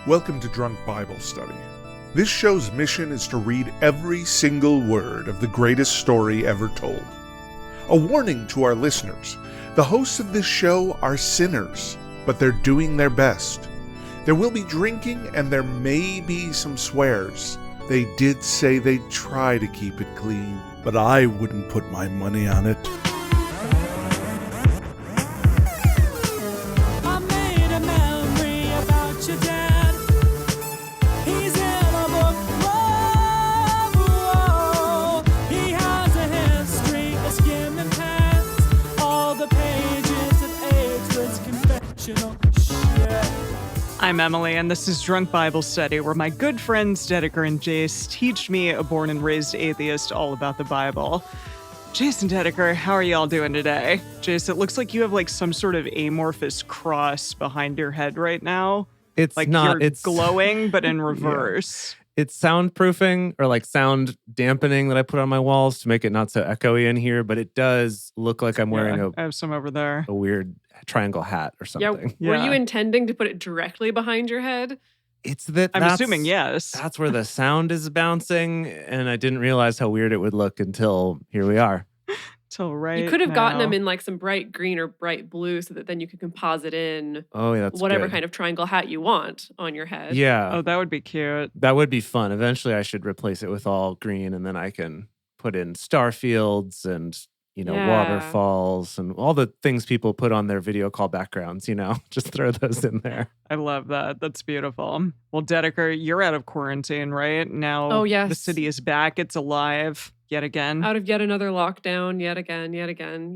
Welcome to Drunk Bible Study. This show's mission is to read every single word of the greatest story ever told. A warning to our listeners, the hosts of this show are sinners, but they're doing their best. There will be drinking and there may be some swears. They did say they'd try to keep it clean, but I wouldn't put my money on it. I'm Emily, and this is Drunk Bible Study, where my good friends Dedeker and Jace teach me, a born and raised atheist, all about the Bible. Jace and Dedeker, how are y'all doing today? Jace, it looks like you have like some sort of amorphous cross behind your head right now. It's like not. You're it's glowing, but in reverse. Yeah. It's soundproofing or like sound dampening that I put on my walls to make it not so echoey in here, but it does look like I'm wearing I have some over there. a weird triangle hat or something. Yeah. Were you intending to put it directly behind your head? It's that I'm assuming yes. That's where the sound is bouncing, and I didn't realize how weird it would look until here we are. Till right You could have now. gotten them in like some bright green or bright blue so that then you could composite in That's whatever good. kind of triangle hat you want on your head. Yeah. Oh, that would be cute. That would be fun. Eventually I should replace it with all green, and then I can put in star fields and waterfalls and all the things people put on their video call backgrounds, just throw those in there. I love that. That's beautiful. Well, Dedeker, you're out of quarantine, right? Now Oh, yes. The city is back. It's alive yet again. Out of yet another lockdown, yet again.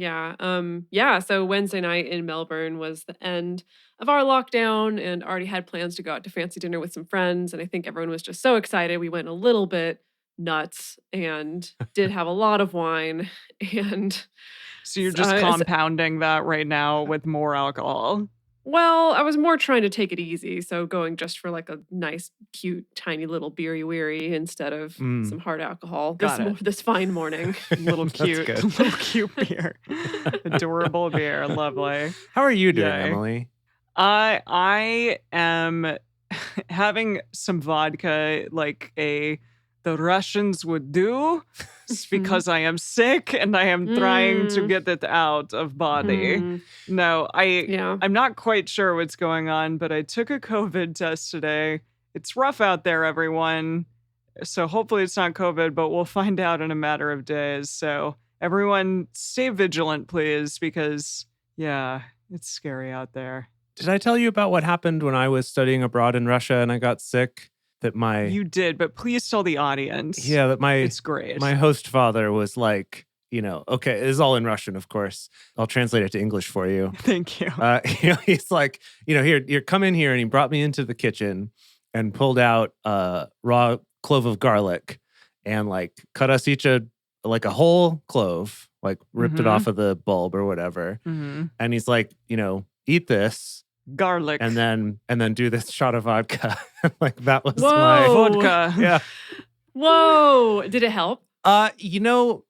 Yeah. So Wednesday night in Melbourne was the end of our lockdown, and already had plans to go out to fancy dinner with some friends. And I think everyone was just so excited. We went a little bit nuts and did have a lot of wine. And So you're just compounding that right now with more alcohol. well, I was more trying to take it easy. So going just for like a nice, cute, tiny little beery weary instead of some hard alcohol this fine morning. Little cute beer. Adorable beer. Lovely. How are you doing, Yay. Emily? I am having some vodka like the Russians would do. It's because I am sick and I am trying to get it out of body. No, I'm not quite sure what's going on, but I took a COVID test today. It's rough out there, everyone. So hopefully it's not COVID, but we'll find out in a matter of days. So everyone stay vigilant, please, because it's scary out there. Did I tell you about what happened when I was studying abroad in Russia and I got sick? You did, but please tell the audience. Yeah, it's great. My host father was like, okay, it is all in Russian, of course. I'll translate it to English for you. Thank you. He's like, here, come in here. And he brought me into the kitchen and pulled out a raw clove of garlic and like cut us each a whole clove, like ripped it off of the bulb or whatever. Mm-hmm. And he's like, eat this. Garlic. And then do this shot of vodka. Like that was my vodka. Yeah. Whoa. Did it help? It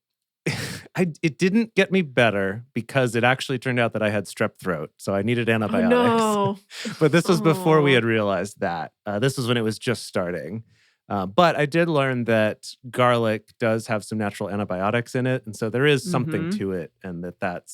didn't get me better because it actually turned out that I had strep throat. So I needed antibiotics. Oh, no. But this was before we had realized that. This was when it was just starting. But I did learn that garlic does have some natural antibiotics in it. And so there is something to it, and that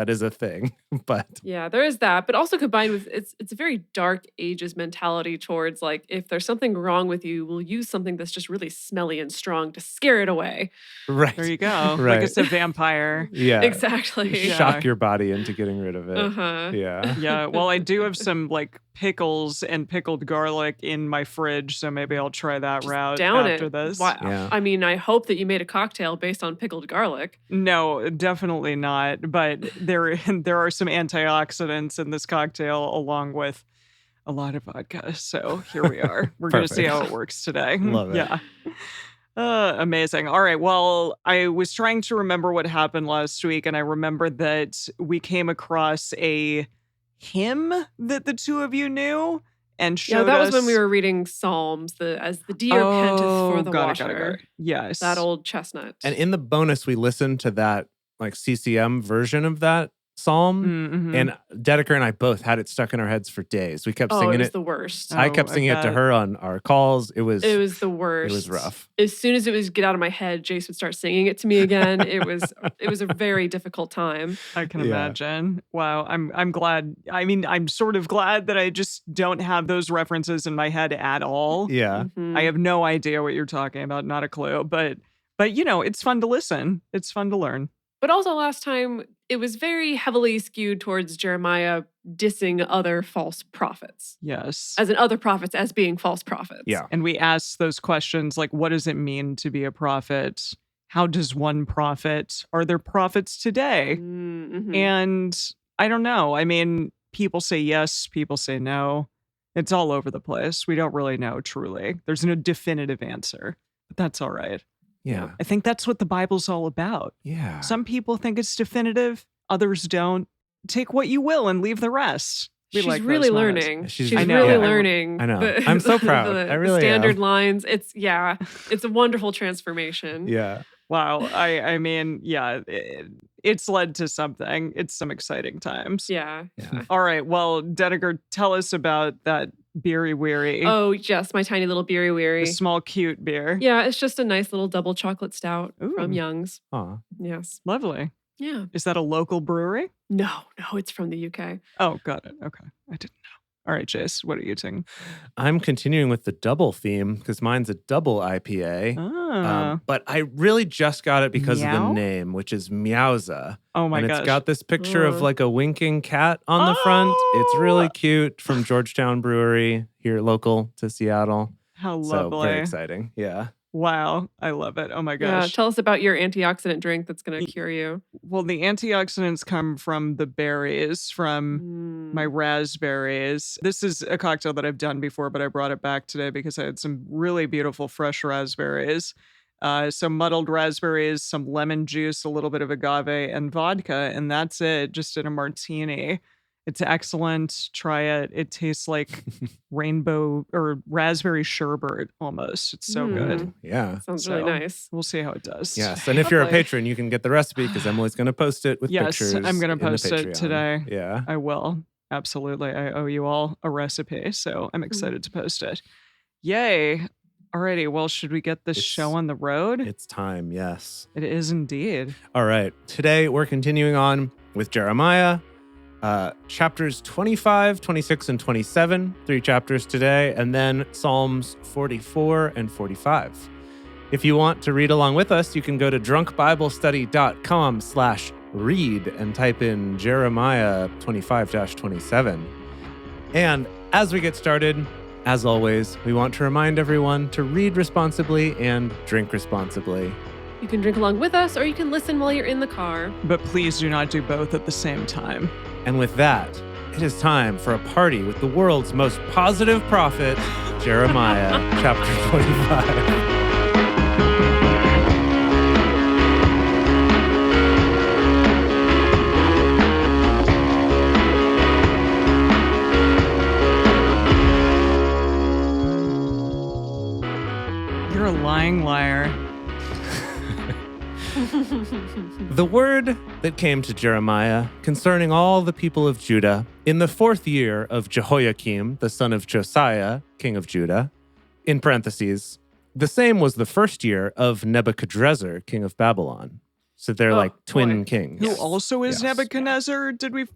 is a thing. But yeah, there is that. But also combined with it's a very dark ages mentality towards like, if there's something wrong with you, we'll use something that's just really smelly and strong to scare it away. right. There you go. Right. Like it's a vampire. Yeah. Exactly. Shock your body into getting rid of it. Uh-huh. Yeah. Yeah. Well, I do have some like pickles and pickled garlic in my fridge, so maybe I'll try that route down after it. this. Wow. Yeah. I mean, I hope that you made a cocktail based on pickled garlic. No, definitely not. But there are some antioxidants in this cocktail along with a lot of vodka. So here we are. We're going to see how it works today. Love it. Yeah. Amazing. All right. Well, I was trying to remember what happened last week, and I remembered that we came across a hymn that the two of you knew and showed us. Yeah, that was when we were reading Psalms, as the deer panteth for the water. Got it. Yes. That old chestnut. And in the bonus, we listened to that like CCM version of that psalm. Mm-hmm. And Dedeker and I both had it stuck in our heads for days. We kept Oh, singing it was it. the worst. I kept Oh, I singing it to bet. her on our calls. It was the worst. It was rough. As soon as it was get out of my head, Jace would start singing it to me again. It was a very difficult time. I can Yeah. imagine. Wow, I'm glad. I mean, I'm sort of glad that I just don't have those references in my head at all. Yeah. Mhm. I have no idea what you're talking about, not a clue. But you know, it's fun to listen. It's fun to learn. But also last time, it was very heavily skewed towards Jeremiah dissing other false prophets. Yes. As in other prophets as being false prophets. Yeah. And we asked those questions like, what does it mean to be a prophet? How does one prophet? Are there prophets today? Mhm. And I don't know. I mean, people say yes, people say no. It's all over the place. We don't really know truly. There's no definitive answer, but that's all right. Yeah. I think that's what the Bible's all about. Yeah. Some people think it's definitive, others don't. Take what you will and leave the rest. We She's like really those moments. learning. She's- She's I know. really Yeah. learning. I know. I'm so proud. I really standard am. lines. It's a wonderful transformation. Yeah. Wow. I mean, yeah, it's led to something. It's some exciting times. Yeah. All right. Well, Dedeker, tell us about that beery weary. Oh, yes, my tiny little beery The weary. small cute beer. Yeah, it's just a nice little double chocolate stout from Ooh. Young's. Aw. Yes. Lovely. Yeah. Is that a local brewery? No, it's from the UK. Oh, got it. Okay. I didn't know. All right, Jace, what are you eating? I'm continuing with the double theme because mine's a double IPA. Ah. But I really just got it because of the Meow? name, which is Meowza. Oh my and gosh. it's got this picture of Oh. like a winking cat on the front. It's Oh! really cute from Georgetown Brewery here local to Seattle. How So lovely. very exciting. Yeah. Wow. I love it. Oh my Yeah, gosh. tell us about your antioxidant drink that's going to cure you. Well, the antioxidants come from the berries, from my raspberries. This is a cocktail that I've done before, but I brought it back today because I had some really beautiful fresh raspberries. Some muddled raspberries, some lemon juice, a little bit of agave, and vodka, and that's it, just in a martini. It's excellent. Try it. It tastes like rainbow or raspberry sherbet almost. It's so good. Ooh, yeah. Sounds So, really nice. We'll see how it does. Yes. And if you're a Lovely. patron, you can get the recipe because Emily's going to post it with Yes, pictures. I'm going in to the post it Patreon. today. Yeah. I will. Absolutely. I owe you all a recipe, so I'm excited to post it. Yay. Alrighty, well, should we get this It's- show on the road? It's time. Yes. It is indeed. All right. Today we're continuing on with Jeremiah, chapters 25, 26, and 27. 3 chapters today, and then Psalms 44 and 45. If you want to read along with us, you can go to drunkbiblestudy.com/read and type in Jeremiah 25-27. And as we get started, as always, we want to remind everyone to read responsibly and drink responsibly. You can drink along with us or you can listen while you're in the car. But please do not do both at the same time. And with that, it is time for a party with the world's most positive prophet, Jeremiah, chapter 25. You're a lying liar. The word that came to Jeremiah concerning all the people of Judah in the 4th year of Jehoiakim, the son of Josiah, king of Judah, in parentheses, the same was the 1st year of Nebuchadrezzar, king of Babylon. So they're Oh, like twin boy. kings. Who also is Yes. Nebuchadnezzar? Did we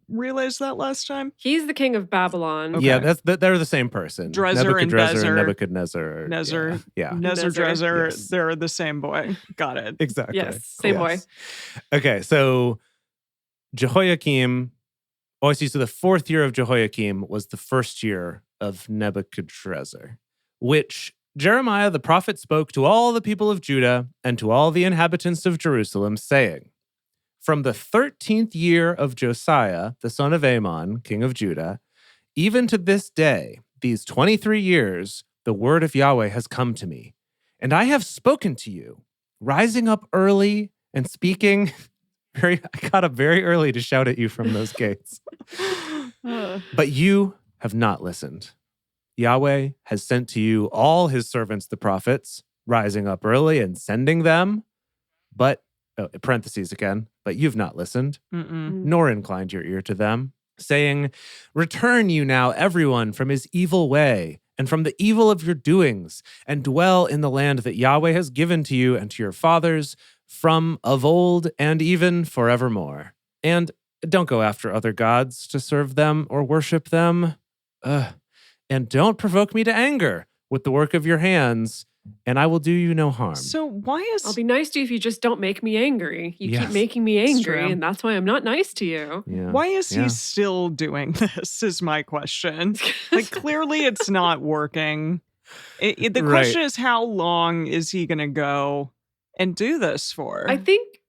realize that last time? He's the king of Babylon. Okay. Yeah, they're the same person. Dresser and Nebuchadrezzar Bezer. Nebuchadnezzar. Nezer. Yeah. Nebuchadnezzar, Yes. they're the same boy. Got it. Exactly. Yes, same boy. Okay, so Jehoiakim, I see. So the 4th year of Jehoiakim was the 1st year of Nebuchadrezzar, which Jeremiah the prophet spoke to all the people of Judah and to all the inhabitants of Jerusalem, saying, from the 13th year of Josiah, the son of Ammon, king of Judah, even to this day, these 23 years, the word of Yahweh has come to me. And I have spoken to you, rising up early and speaking. I got up very early to shout at you from those gates. But you have not listened. Yahweh has sent to you all his servants, the prophets, rising up early and sending them, but parentheses again, but you've not listened, Mm-mm. nor inclined your ear to them, saying, return you now, everyone, from his evil way and from the evil of your doings, and dwell in the land that Yahweh has given to you and to your fathers from of old and even forevermore. And don't go after other gods to serve them or worship them. And don't provoke me to anger with the work of your hands, and I will do you no harm. So why is I'll be nice to you if you just don't make me angry. You Yes. keep making me It's angry, true. and that's why I'm not nice to you. Yeah. why is Yeah. he still doing this? Is my question. Like clearly, it's not working. The Right. question is, how long is he going to go and do this for? I think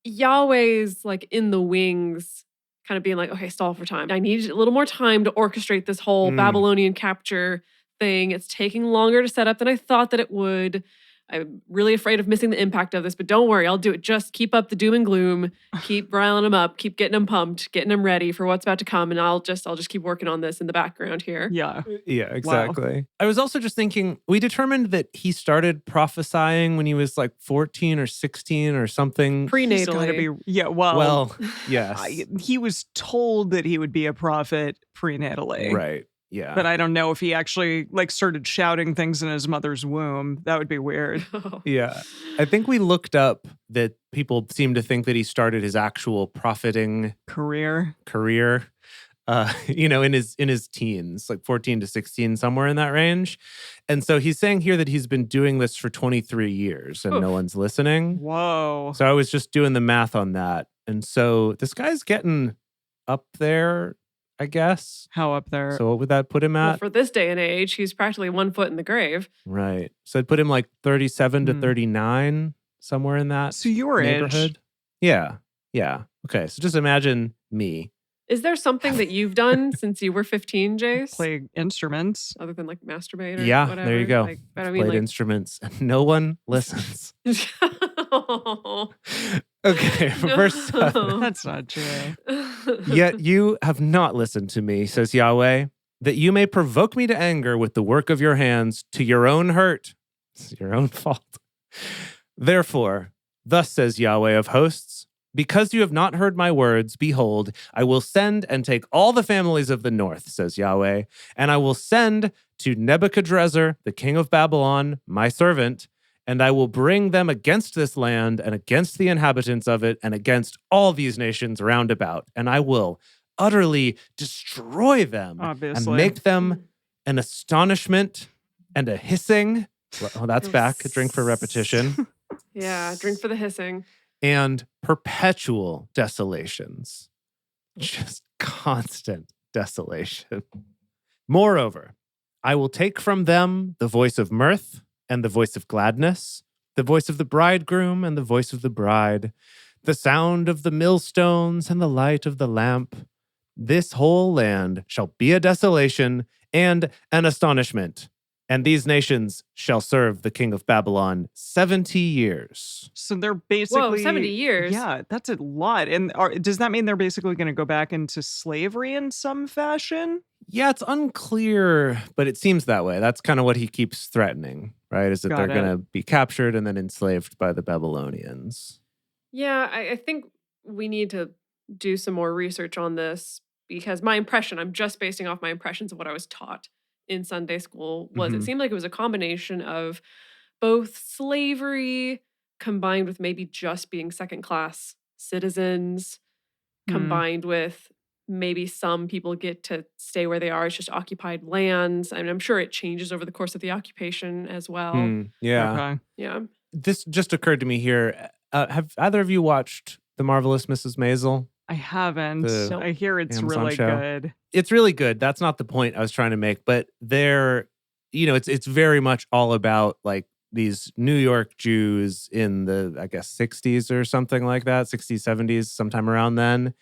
Yahweh's like in the wings, kind of being like, okay, stall for time. I need a little more time to orchestrate this whole Babylonian capture thing. It's taking longer to set up than I thought that it would. I'm really afraid of missing the impact of this, but don't worry, I'll do it. Just keep up the doom and gloom, keep riling them up, keep getting them pumped, getting them ready for what's about to come, and I'll just keep working on this in the background here. Yeah. Yeah, exactly. I was also just thinking, we determined that he started prophesying when he was like 14 or 16 or something. He's gotta Prenatally. be. Yeah. Well, Yes. he was told that he would be a prophet prenatally. Right. Yeah. But I don't know if he actually like started shouting things in his mother's womb. That would be weird. Yeah. I think we looked up that people seem to think that he started his actual profiting Career. career, in his teens, like 14 to 16, somewhere in that range. And so he's saying here that he's been doing this for 23 years and no Oof. one's listening. Whoa. So I was just doing the math on that. And so this guy's getting up there, I guess. How up there? So what would that put him Well, at? for this day and age, he's practically 1 foot in the grave. Right. So I'd put him like 37 to Hmm. 39, somewhere in that So your neighborhood. age. Yeah. Yeah. Okay. So just imagine me. Is there something that you've done since you were 15, Jace? Play instruments. Other than like masturbate or Yeah, whatever? there you go. Like, but I Played mean, like, instruments and no one listens. Oh. Okay. Verse 7. That's not true. Yet you have not listened to me, says Yahweh, that you may provoke me to anger with the work of your hands to your own hurt. It's your own fault. Therefore, thus says Yahweh of hosts, because you have not heard my words, behold, I will send and take all the families of the north, says Yahweh, and I will send to Nebuchadrezzar, the king of Babylon, my servant, and I will bring them against this land and against the inhabitants of it and against all these nations round about. And I will utterly destroy them Obviously. and make them an astonishment and a hissing. Oh, that's back. A drink for repetition. Yeah, drink for the hissing. And perpetual desolations. Just constant desolation. Moreover, I will take from them the voice of mirth and the voice of gladness, the voice of the bridegroom and the voice of the bride, the sound of the millstones and the light of the lamp. This whole land shall be a desolation and an astonishment, and these nations shall serve the king of Babylon 70 years. So they're basically 70 years? Yeah, that's a lot. And does that mean they're basically going to go back into slavery in some fashion? Yeah, it's unclear, but it seems that way. That's kind of what he keeps threatening, right? Is that Got they're it. going to be captured and then enslaved by the Babylonians. Yeah, I think we need to do some more research on this because my impression, I'm just basing off my impressions of what I was taught in Sunday school, was Mhm. it seemed like it was a combination of both slavery combined with maybe just being second class citizens, combined with maybe some people get to stay where they are. It's just occupied lands. And I'm sure it changes over the course of the occupation as well. Yeah. Okay. Yeah. This just occurred to me here. Have either of you watched The Marvelous Mrs. Maisel? I haven't. The I hear it's Amazon really show. good. It's really good. That's not the point I was trying to make, but it's very much all about like these New York Jews in the, I guess, 60s or something like that, 60s, 70s, sometime around then.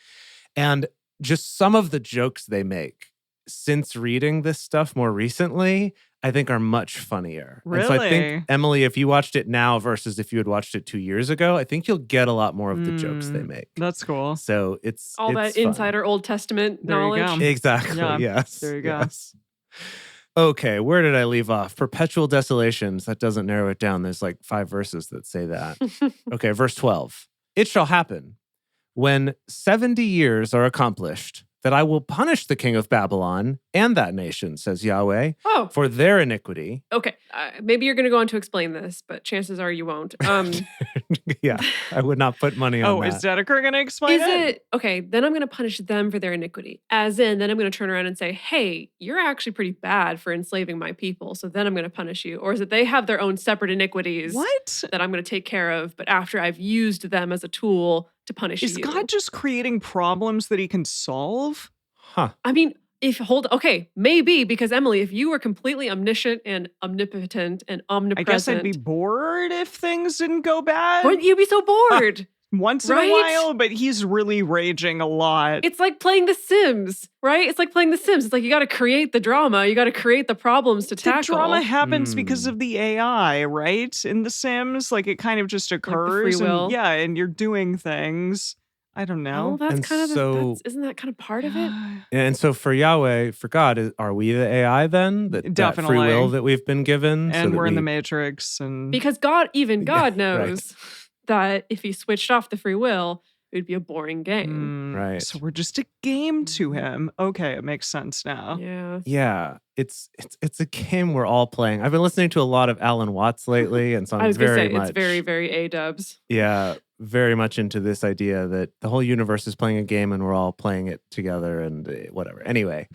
And just some of the jokes they make since reading this stuff more recently, I think are much funnier. And so I Really? think, Emily, if you watched it now versus if you had watched it 2 years ago, I think you'll get a lot more of the jokes they make. That's cool. So it's All that it's fun. insider Old Testament There you knowledge. go. Exactly. Yeah, Yes. there you go. Yes. Okay, where did I leave off? Perpetual desolations. That doesn't narrow it down. There's like 5 verses that say that. Okay, verse 12. It shall happen when 70 years are accomplished that I will punish the king of Babylon and that nation, says Yahweh, Oh, for their iniquity. okay. Maybe you're going to go on to explain this, but chances are you won't. Yeah, I would not put money on that. Is Dedeker going to explain it? Okay, then I'm going to punish them for their iniquity. As in, then I'm going to turn around and say, hey, you're actually pretty bad for enslaving my people. So then I'm going to punish you. Or is it they have their own separate iniquities What? that I'm going to take care of, but after I've used them as a tool to punish Is you? God just creating problems that he can solve? Huh. I mean, maybe, because Emily, if you were completely omniscient and omnipotent and omnipresent, I guess I'd be bored if things didn't go bad. wouldn't you be so bored? Once in Right? a while, but he's really raging a lot. It's like playing The Sims, right? It's like playing The Sims. It's like you got to create the drama, you got to create the problems to the tackle. drama happens because of the AI, right? In The Sims, like it kind of just occurs. free will. And you're doing things. I don't know. Well, that's And kind of so- isn't that kind of part of it? And so for Yahweh, for God, are we the AI then? That free Definitely. will that we've been given? so And that we're in the we- Matrix, and Because God right. knows that if he switched off the free will, it would be a boring game. Right. So we're just a game to him. Okay, it makes sense now. Yeah. Yeah, it's a game we're all playing. I've been listening to a lot of Alan Watts lately, and so I I'm was going to very say, much it's very, very A-dubs. very much into this idea that the whole universe is playing a game and we're all playing it together and whatever. Anyway,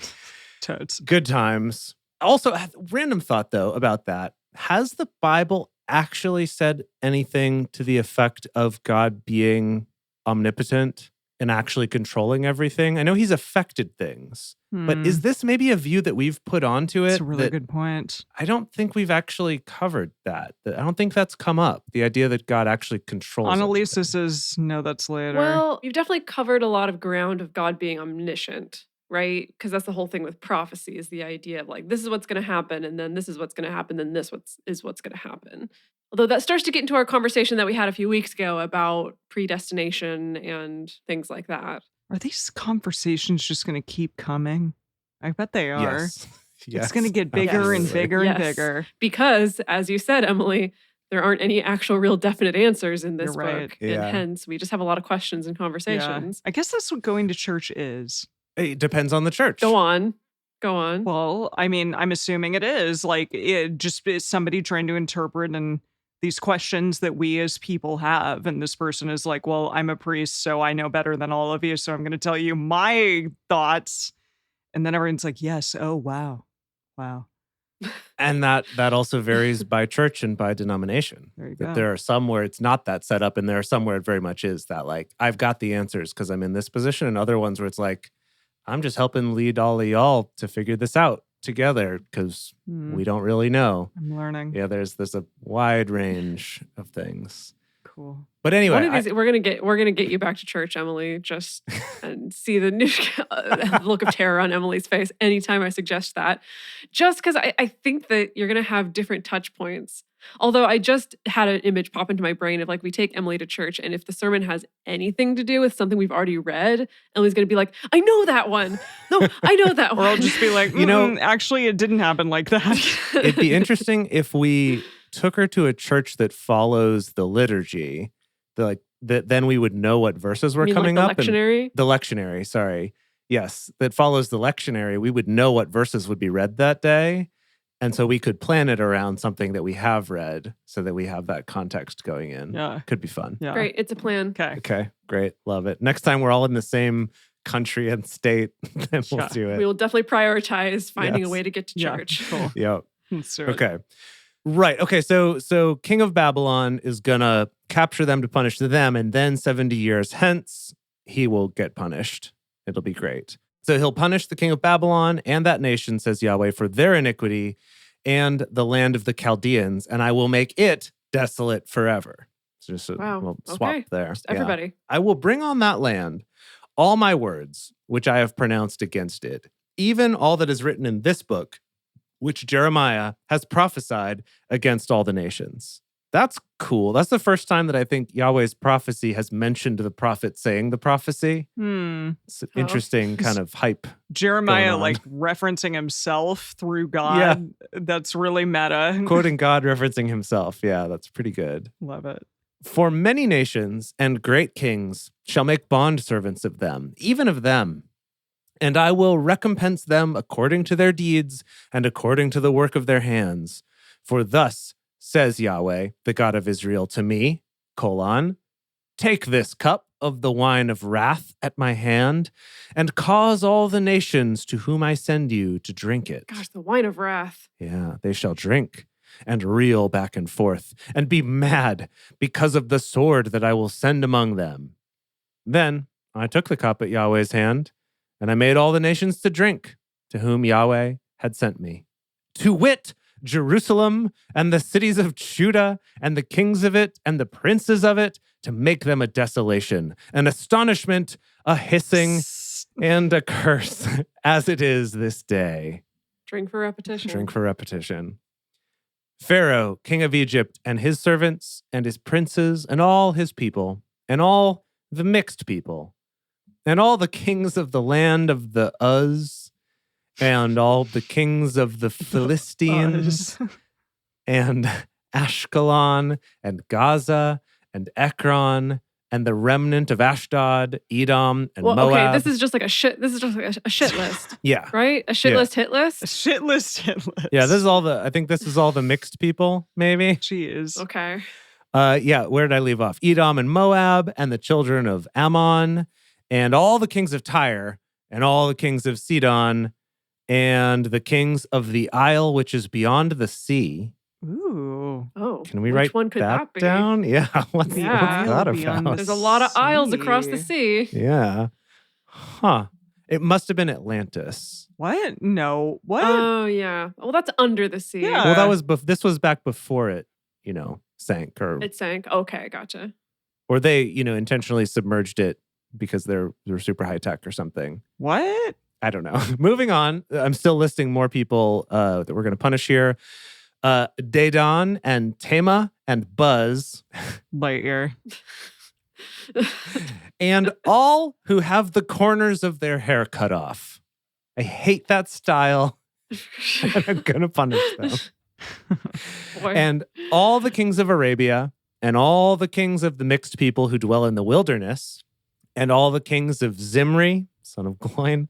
Totes. good times. Also, random thought though about that. Has the Bible actually said anything to the effect of God being omnipotent and actually controlling everything? I know he's affected things, but is this maybe a view that we've put onto it? That's a really that good point. I don't think we've actually covered that. I don't think that's come up. The idea that God actually controls Annalisa everything. says, no, that's later. Well, you've definitely covered a lot of ground of God being omniscient, right? Because that's the whole thing with prophecy is the idea of like, this is what's going to happen, and then this is what's going to happen, then this is what's going to happen. Although that starts to get into our conversation that we had a few weeks ago about predestination and things like that. Are these conversations just going to keep coming? I bet they are. Yes. It's going to get bigger and absolutely. bigger and Yes. bigger. Because, as you said, Emily, there aren't any actual real definite answers in this You're right. book. Yeah. And hence, we just have a lot of questions and conversations. I guess that's what going to church is. It depends on the church. Go on. Well, I mean, I'm assuming it is. Like, it just is somebody trying to interpret and these questions that we as people have. And this person is like, well, I'm a priest, so I know better than all of you. So I'm going to tell you my thoughts. And then everyone's like, yes. Oh, wow. Wow. And that also varies by church and by denomination. There you That go. there are some where it's not that set up, and there are some where it very much is that, like, I've got the answers because I'm in this position, and other ones where it's like, I'm just helping lead all of y'all to figure this out together because we don't really know. I'm learning. Yeah, there's a wide range of things. Cool. But anyway, One of these, we're gonna get you back to church, Emily, just and see the new look of terror on Emily's face anytime I suggest that. Just because I think that you're gonna have different touch points. Although I just had an image pop into my brain of like we take Emily to church, and if the sermon has anything to do with something we've already read, Emily's gonna be like, I know that one. No, I know that one. Or I'll just be like, You know- actually, it didn't happen like that. it'd be interesting if we took her to a church that follows the liturgy. Then we would know what verses were You mean coming like up. the lectionary? The lectionary, sorry. Yes, that follows the lectionary. We would know what verses would be read that day. And so we could plan it around something that we have read so that we have that context going in. Yeah. Could be fun. Yeah. Great, it's a plan. Okay. Okay, great. Love it. Next time we're all in the same country and state, then we'll Yeah. do it. We will definitely prioritize finding a Yes. way to get to Yeah. church. Cool. Yep. Let's do it. Okay. Right. Okay. So King of Babylon is gonna capture them to punish them, and then 70 years hence he will get punished. It'll be great. So he'll punish the king of Babylon and that nation, says Yahweh, for their iniquity and the land of the Chaldeans, and I will make it desolate forever. So just a Wow. little swap Okay. there. Just Yeah. everybody. I will bring on that land all my words, which I have pronounced against it, even all that is written in this book, which Jeremiah has prophesied against all the nations. That's cool. That's the first time that I think Yahweh's prophecy has mentioned the prophet saying the prophecy. It's an Oh. interesting kind of hype. Jeremiah, Going on. like referencing himself through God. That's really meta. Quoting God, referencing himself. Yeah, that's pretty good. Love it. For many nations and great kings shall make bondservants of them, even of them. And I will recompense them according to their deeds and according to the work of their hands. For thus says Yahweh, the God of Israel, to me, take this cup of the wine of wrath at my hand, and cause all the nations to whom I send you to drink it. Gosh, the wine of wrath. Yeah, they shall drink and reel back and forth, and be mad because of the sword that I will send among them. Then I took the cup at Yahweh's hand, and I made all the nations to drink, to whom Yahweh had sent me. To wit, Jerusalem and the cities of Judah and the kings of it and the princes of it, to make them a desolation, an astonishment, a hissing, and a curse, as it is this day. Drink for repetition. Drink for repetition. Pharaoh, king of Egypt, and his servants, and his princes, and all his people, and all the mixed people, and all the kings of the land of the Uz, and all the kings of the Philistines, and Ashkelon, and Gaza, and Ekron, and the remnant of Ashdod, Edom, and Moab. Okay, this is just like a shit. This is just like a shit list, Yeah. right? A shit list, hit list. A shit list, hit list. Yeah, I think this is all the mixed people, maybe. Jeez. Okay. Yeah, where did I leave off? Edom and Moab, and the children of Ammon, and all the kings of Tyre, and all the kings of Sidon, and the kings of the isle which is beyond the sea. Ooh. Oh, Can we which write one could that be? down? Yeah, what's Yeah. that Beyond about? the There's a lot of isles across the sea. Yeah. Huh. It must have been Atlantis. What? No. What? Oh yeah. Well, that's under the sea. Yeah. Well, that was this was back before it, sank It sank. Okay, gotcha. or they, intentionally submerged it because they're super high tech or something. What? I don't know. Moving on. I'm still listing more people that we're going to punish here. Dedan and Tema and Buzz Lightyear. and all who have the corners of their hair cut off. I hate that style. And I'm going to punish them. Boy. And all the kings of Arabia and all the kings of the mixed people who dwell in the wilderness and all the kings of Zimri, son of Gloin,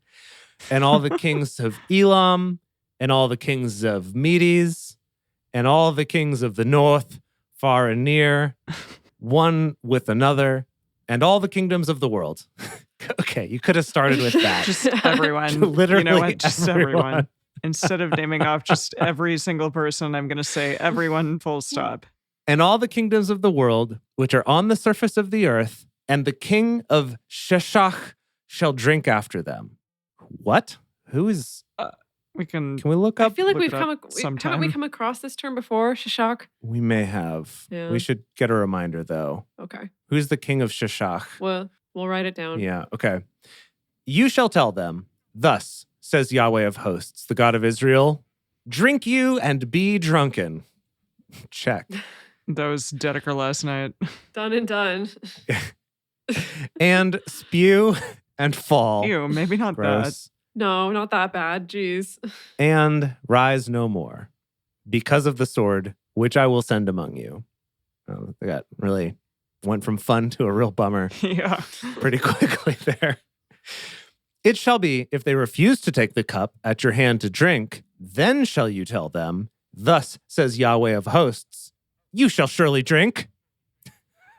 and all the kings of Elam and all the kings of Medes and all the kings of the north, far and near, one with another, and all the kingdoms of the world. Okay, you could have started with that. Just everyone. Literally You know what? Just everyone. everyone. Instead of naming off just every single person, I'm going to say everyone full stop. And all the kingdoms of the world, which are on the surface of the earth, and the king of Sheshach shall drink after them. What? Who is... Can Can we look I up? feel like look we've it up haven't sometime. we come across this term before? Shishak. We may have. Yeah. We should get a reminder, though. Okay. Who's the king of Sheshach? Well, we'll write it down. Yeah, okay. You shall tell them, thus says Yahweh of hosts, the God of Israel, drink you and be drunken. Check. That was Dedeker last night. Done and done. And spew and fall. Ew, maybe not that. Gross. No, not that bad. Jeez. And rise no more because of the sword which I will send among you. Oh, they got really went from fun to a real bummer Yeah. pretty quickly there. It shall be, if they refuse to take the cup at your hand to drink, then shall you tell them, thus says Yahweh of hosts, you shall surely drink.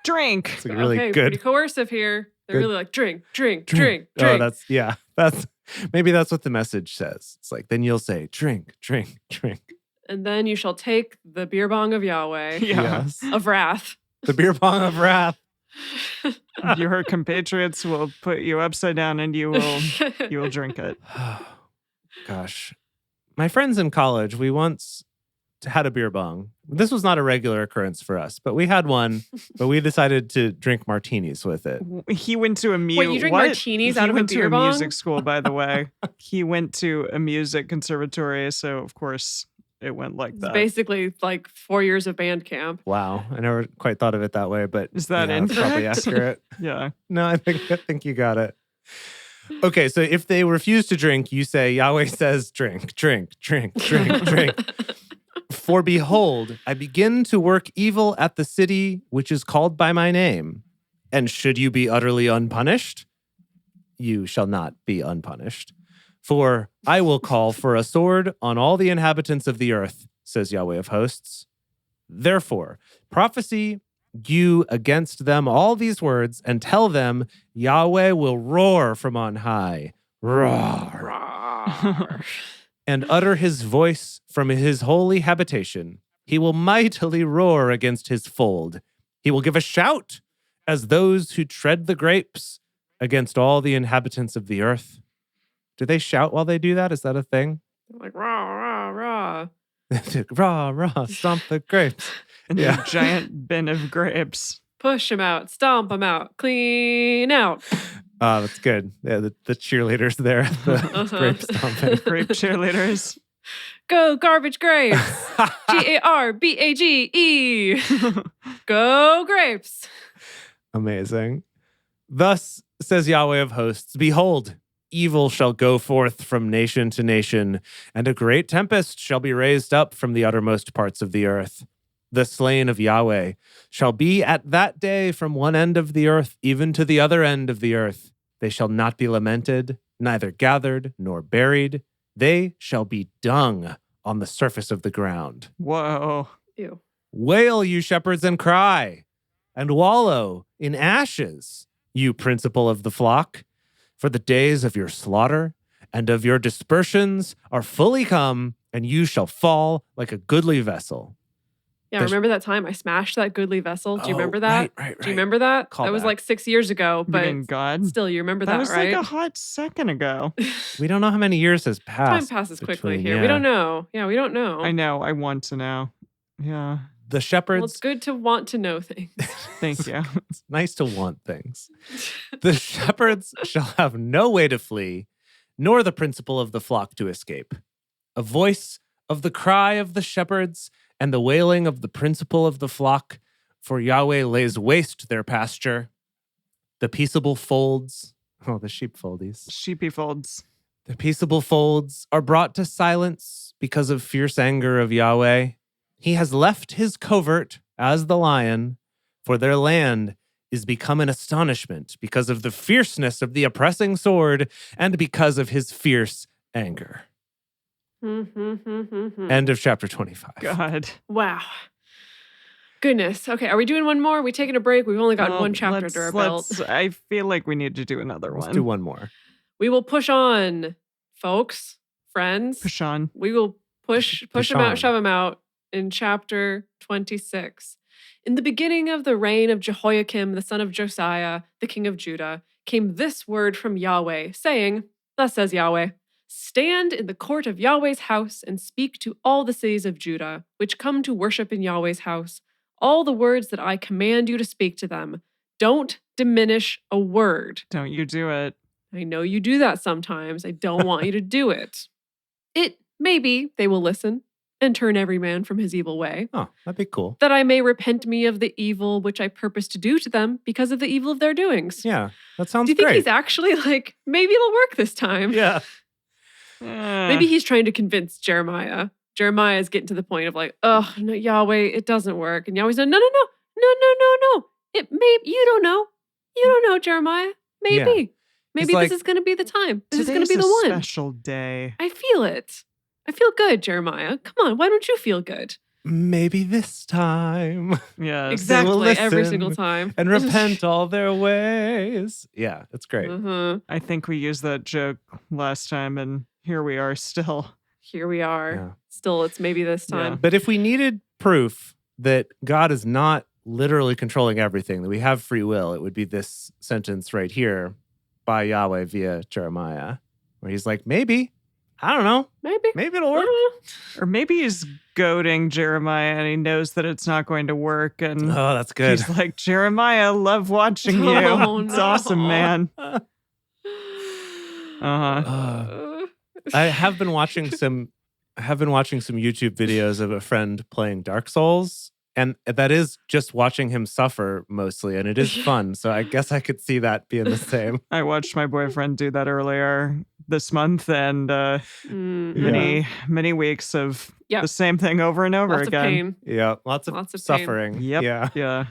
Drink. It's like really Okay, good. pretty coercive here. They're Good. really like drink, drink, Drink. drink, Oh, drink. that's maybe that's what the message says. It's like, then you'll say, drink, drink, drink. And then you shall take the beer bong of Yahweh Yeah. Yes. of wrath. The beer pong of wrath. Your compatriots will put you upside down and you will drink it. Gosh. My friends in college, we once had a beer bong. This was not a regular occurrence for us, but we had one, but we decided to drink martinis with it. He went to a Wait, you drink martinis out of a He went to beer a bong? music school, by the way. He went to a music conservatory, so of course it went like It's that. basically like 4 years of band camp. Wow. I never quite thought of it that way, but Is that yeah, it's probably incorrect? accurate. Yeah. No, I think you got it. Okay, so if they refuse to drink, you say, Yahweh says, drink, drink, drink, drink, drink. For behold, I begin to work evil at the city which is called by my name. And should you be utterly unpunished, you shall not be unpunished. For I will call for a sword on all the inhabitants of the earth, says Yahweh of hosts. Therefore, prophesy you against them all these words, and tell them Yahweh will roar from on high. Roar. Rawr. And utter his voice from his holy habitation. He will mightily roar against his fold. He will give a shout as those who tread the grapes against all the inhabitants of the earth. Do they shout while they do that? Is that a thing? Like rah, rah, rah. Rah, rah, stomp the grapes. And Yeah. a giant bin of grapes. Push him out, stomp him out, clean out. Oh, that's good. Yeah, the cheerleaders there, the grape stomping. Grape cheerleaders. Go garbage grapes. Garbage. Go grapes. Amazing. Thus says Yahweh of hosts, behold, evil shall go forth from nation to nation, and a great tempest shall be raised up from the uttermost parts of the earth. The slain of Yahweh shall be at that day from one end of the earth even to the other end of the earth. They shall not be lamented, neither gathered nor buried. They shall be dung on the surface of the ground. Whoa. Ew. Wail, you shepherds, and cry, and wallow in ashes, you principal of the flock. For the days of your slaughter and of your dispersions are fully come, and you shall fall like a goodly vessel. Yeah, There's- remember that time I smashed that goodly vessel? Do you Oh, remember that? Right. Do you remember that? Call that was back. like 6 years ago, You but mean God? still, you remember That that, was right? like a hot second ago. We don't know how many years has passed. Time passes quickly between- here. yeah. We don't know. Yeah, we don't know. I know. I want to know. Yeah. The Well, it's shepherds. good to want to know things. Thank you. It's nice to want things. The shepherds shall have no way to flee, nor the principal of the flock to escape. A voice of the cry of the shepherds and the wailing of the principal of the flock, for Yahweh lays waste their pasture. The peaceable folds, the sheepfoldies. Sheepy folds. The peaceable folds are brought to silence because of fierce anger of Yahweh. He has left his covert as the lion, for their land is become an astonishment because of the fierceness of the oppressing sword and because of his fierce anger. End of chapter 25. God. Wow. Goodness. Okay, are we doing one more? Are we taking a break? We've only got one chapter under our belt. I feel like we need to do another Let's one. do one more. We will push on, folks, friends. Push on. We will push Push them out, on. shove them out in chapter 26. In the beginning of the reign of Jehoiakim, the son of Josiah, the king of Judah, came this word from Yahweh, saying, Thus says Yahweh, stand in the court of Yahweh's house and speak to all the cities of Judah, which come to worship in Yahweh's house, all the words that I command you to speak to them. Don't diminish a word. Don't you do it. I know you do that sometimes. I don't want you to do it. Maybe they will listen and turn every man from his evil way, Oh, that'd be cool. that I may repent me of the evil which I purpose to do to them because of the evil of their doings. Yeah, that sounds Do you think great. he's actually like, maybe it'll work this time? Yeah. Maybe he's trying to convince Jeremiah. Jeremiah is getting to the point of like, oh, no, Yahweh, it doesn't work. And Yahweh's like, no. It may, you don't know. You don't know, Jeremiah. Maybe. Maybe like, this is going to be the time. This is going to Today's be the a one. special day. I feel it. I feel good, Jeremiah. Come on, why don't you feel good? Maybe this time. Yes. Exactly, every listen single time. And repent all their ways. Yeah, that's great. Uh-huh. I think we used that joke last time, and here we are still. Here we are. Yeah. Still, it's maybe this Yeah. time. But if we needed proof that God is not literally controlling everything, that we have free will, it would be this sentence right here by Yahweh via Jeremiah, where he's like, maybe, I don't know, maybe it'll work. Or maybe he's goading Jeremiah and he knows that it's not going to work. And Oh, that's good. he's like, Jeremiah, love watching you. Oh, It's no. awesome, man. I have been watching some YouTube videos of a friend playing Dark Souls, And that is just watching him suffer mostly, and it is fun. So I guess I could see that being the same. I watched my boyfriend do that earlier this month, and many weeks of Yep. the same thing over and over Lots again. of pain. Yeah, lots of pain. suffering. Yep. Yeah. Yeah.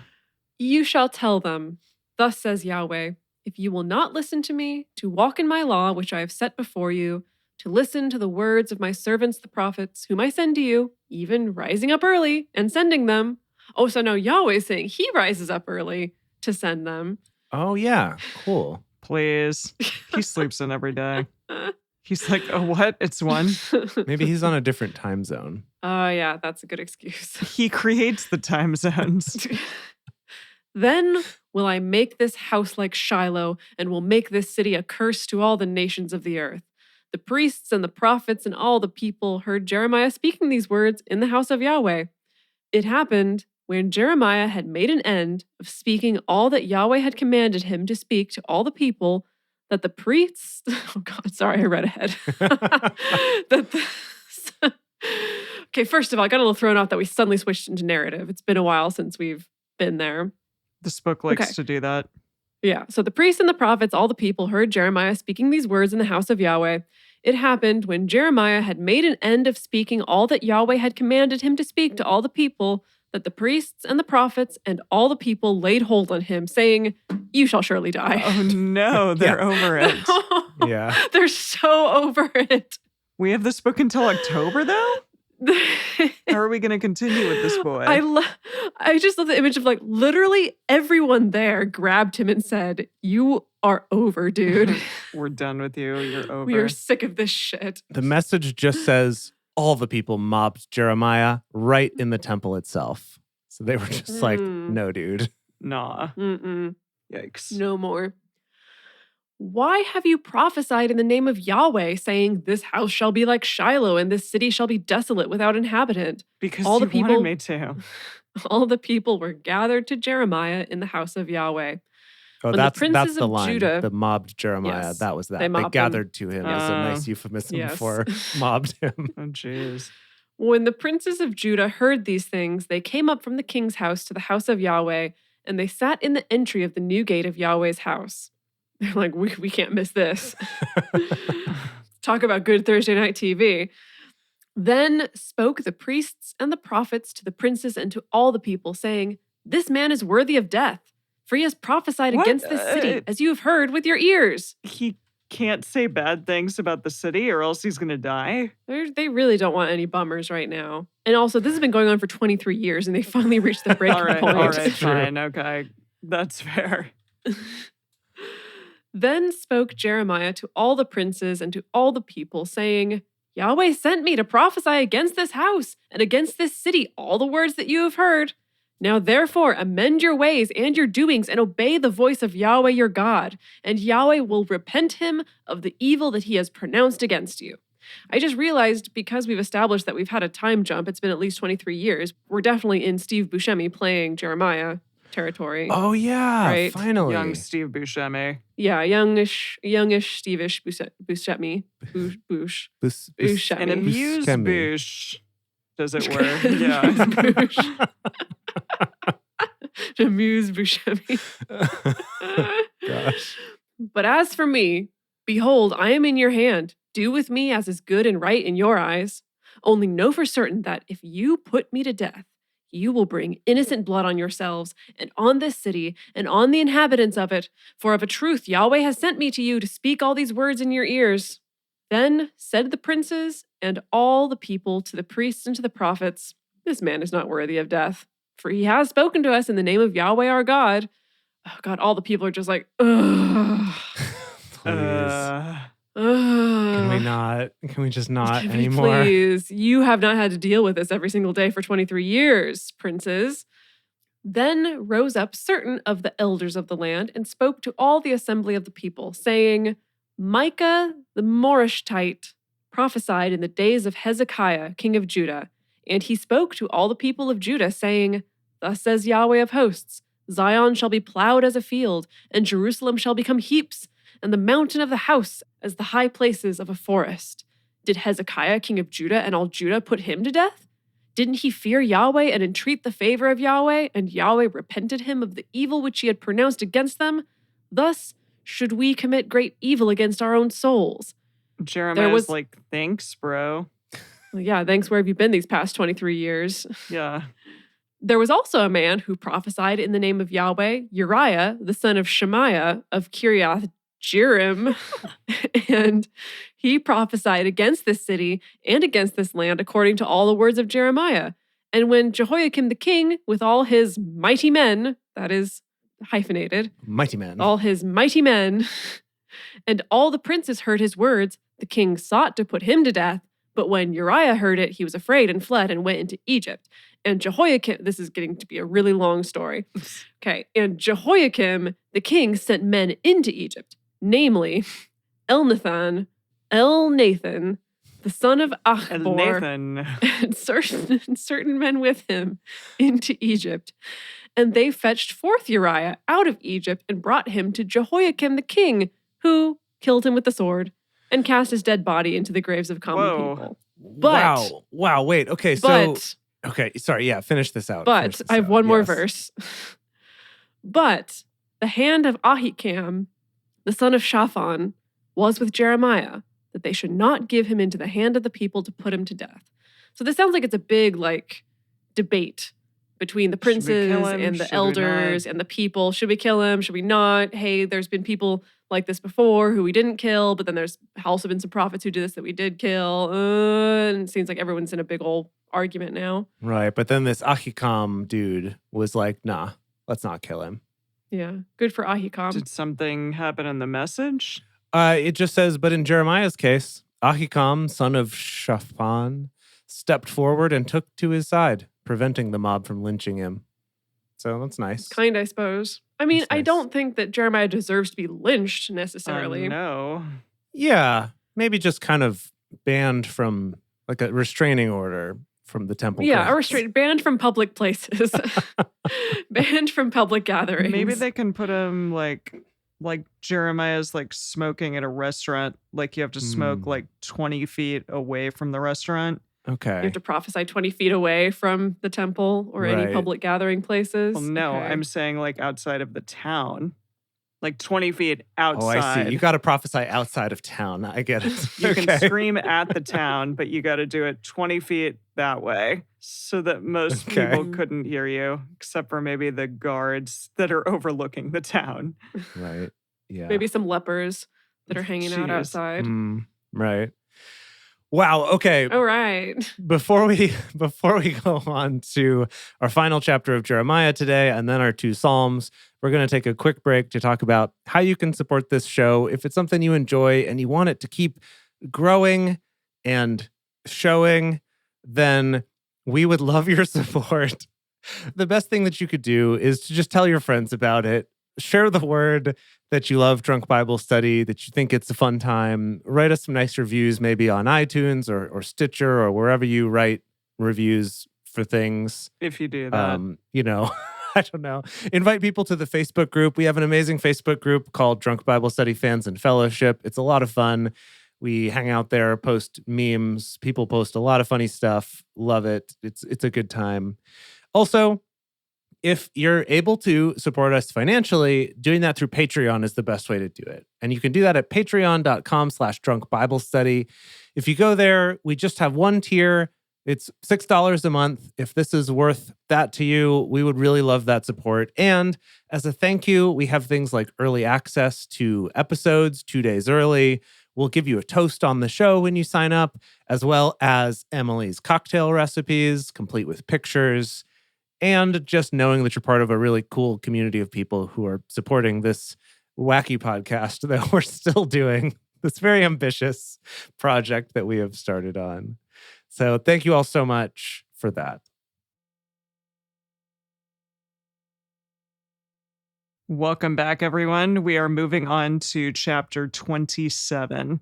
You shall tell them, thus says Yahweh, if you will not listen to me, to walk in my law, which I have set before you, to listen to the words of my servants the prophets, whom I send to you, even rising up early and sending them. Oh, so now Yahweh is saying he rises up early to send them. Oh, yeah. Cool. Please. He sleeps in every day. He's like, oh, what? It's one. Maybe he's on a different time zone. Oh, yeah, that's a good excuse. He creates the time zones. Then will I make this house like Shiloh, and will make this city a curse to all the nations of the earth. The priests and the prophets and all the people heard Jeremiah speaking these words in the house of Yahweh. It happened when Jeremiah had made an end of speaking all that Yahweh had commanded him to speak to all the people, that the priests, oh God, sorry, I read ahead. Okay, first of all, I got a little thrown off that we suddenly switched into narrative. It's been a while since we've been there. This book likes Okay. to do that. Yeah, so the priests and the prophets, all the people, heard Jeremiah speaking these words in the house of Yahweh. It happened when Jeremiah had made an end of speaking all that Yahweh had commanded him to speak to all the people, that the priests and the prophets and all the people laid hold on him, saying, you shall surely die. Oh no, they're over it. Yeah. They're so over it. We have this book until October, though? How are we going to continue with this boy? I just love the image of like literally everyone there grabbed him and said, you are over, dude. We're done with you. You're over. We are sick of this shit. The message just says all the people mobbed Jeremiah right in the temple itself. So they were just like, no, dude. Nah. Mm-mm. Yikes. No more. Why have you prophesied in the name of Yahweh, saying, this house shall be like Shiloh, and this city shall be desolate without inhabitant? Because all you the people, wanted me to. All the people were gathered to Jeremiah in the house of Yahweh. Oh, When that's the princes the of line. Judah- The mobbed Jeremiah. Yes, That was that. they They mobbed him. gathered to him as a nice Oh. euphemism Yes. for mobbed him. Oh, jeez. When the princes of Judah heard these things, they came up from the king's house to the house of Yahweh, and they sat in the entry of the new gate of Yahweh's house. They're like, we can't miss this. Talk about good Thursday night TV. Then spoke the priests and the prophets to the princes and to all the people, saying, this man is worthy of death, for he has prophesied What? against this city, as you have heard with your ears. He can't say bad things about the city or else he's going to die. They really don't want any bummers right now. And also, this has been going on for 23 years, and they finally reached the breaking All right, point. all right, True. fine. Okay. That's fair. Then spoke Jeremiah to all the princes and to all the people, saying, Yahweh sent me to prophesy against this house and against this city all the words that you have heard. Now therefore amend your ways and your doings and obey the voice of Yahweh your God, and Yahweh will repent him of the evil that he has pronounced against you. I just realized, because we've established that we've had a time jump, it's been at least 23 years, we're definitely in Steve Buscemi playing Jeremiah territory. Oh, yeah. Right. Finally. Young Steve Buscemi. Yeah, youngish Steve-ish Buscemi. Bush. Bus- An Buscemi. amused Buscemi. bush. Does it work? Yeah. Amuse Buscemi. Gosh. But as for me, behold, I am in your hand. Do with me as is good and right in your eyes. Only know for certain that if you put me to death, you will bring innocent blood on yourselves and on this city and on the inhabitants of it. For of a truth, Yahweh has sent me to you to speak all these words in your ears. Then said the princes and all the people to the priests and to the prophets, this man is not worthy of death, for he has spoken to us in the name of Yahweh our God. Oh God, all the people are just like, ugh. Please. Ugh. Can we not? Can we just not Can we anymore? Please, you have not had to deal with this every single day for 23 years, princes. Then rose up certain of the elders of the land and spoke to all the assembly of the people, saying, Micah the Morashtite prophesied in the days of Hezekiah, king of Judah, and he spoke to all the people of Judah, saying, Thus says Yahweh of hosts, Zion shall be plowed as a field, and Jerusalem shall become heaps, and the mountain of the house as the high places of a forest. Did Hezekiah, king of Judah, and all Judah put him to death? Didn't he fear Yahweh and entreat the favor of Yahweh? And Yahweh repented him of the evil which he had pronounced against them? Thus should we commit great evil against our own souls. Jeremiah's like, thanks, bro. Well, yeah, thanks. Where have you been these past 23 years? Yeah. There was also a man who prophesied in the name of Yahweh, Uriah, the son of Shemaiah of Kiriath Jearim, and he prophesied against this city and against this land according to all the words of Jeremiah. And when Jehoiakim the king, with all his mighty men, that is hyphenated, Mighty men. all his mighty men, and all the princes heard his words, the king sought to put him to death. But when Uriah heard it, he was afraid and fled and went into Egypt. And Jehoiakim, this is getting to be a really long story. Okay. And Jehoiakim, the king, sent men into Egypt, namely Elnathan, the son of Achbor, and certain men with him into Egypt. And they fetched forth Uriah out of Egypt and brought him to Jehoiakim the king, who killed him with the sword and cast his dead body into the graves of common people. But, wow, wait, okay, so... Okay, sorry, yeah, finish this out. But I have one more verse. But the hand of Ahikam, the son of Shaphan, was with Jeremiah, that they should not give him into the hand of the people to put him to death. So this sounds like it's a big, debate between the princes and the elders and the people. Should we kill him? Should we not? Hey, there's been people like this before who we didn't kill, but then there's also been some prophets who did this that we did kill. And it seems like everyone's in a big old argument now. Right, but then this Ahikam dude was like, nah, let's not kill him. Yeah, good for Ahikam. Did something happen in the message? It just says, but in Jeremiah's case, Ahikam, son of Shaphan, stepped forward and took to his side, preventing the mob from lynching him. So that's nice. Kind, I suppose. I mean, Nice. I don't think that Jeremiah deserves to be lynched necessarily. No. Yeah, maybe just kind of banned from, like a restraining order from the temple. Yeah, grounds. banned from public places. Banned from public gatherings. Maybe they can put him like Jeremiah's smoking at a restaurant. Like you have to smoke 20 feet away from the restaurant. Okay. You have to prophesy 20 feet away from the temple or any Right. public gathering places. Well, no, Okay. I'm saying outside of the town. 20 feet Oh, outside. I see. You got to prophesy outside of town. I get it. You Okay. can scream at the town, but you got to do it 20 feet that way so that most Okay. people couldn't hear you, except for maybe the guards that are overlooking the town. Right. Yeah. Maybe some lepers that are hanging out Jeez. outside. Right. Wow. Okay. All right. Before we go on to our final chapter of Jeremiah today and then our 2 Psalms, we're going to take a quick break to talk about how you can support this show. If it's something you enjoy and you want it to keep growing and showing, then we would love your support. The best thing that you could do is to just tell your friends about it. Share the word that you love Drunk Bible Study, that you think it's a fun time. Write us some nice reviews, maybe on iTunes or Stitcher or wherever you write reviews for things. If you do that. I don't know. Invite people to the Facebook group. We have an amazing Facebook group called Drunk Bible Study Fans and Fellowship. It's a lot of fun. We hang out there, post memes. People post a lot of funny stuff. Love it. It's a good time. Also, if you're able to support us financially, doing that through Patreon is the best way to do it. And you can do that at patreon.com/drunkbiblestudy. If you go there, we just have one tier. It's $6 a month. If this is worth that to you, we would really love that support. And as a thank you, we have things like early access to episodes 2 days early. We'll give you a toast on the show when you sign up, as well as Emily's cocktail recipes, complete with pictures. And just knowing that you're part of a really cool community of people who are supporting this wacky podcast that we're still doing, this very ambitious project that we have started on. So thank you all so much for that. Welcome back, everyone. We are moving on to chapter 27.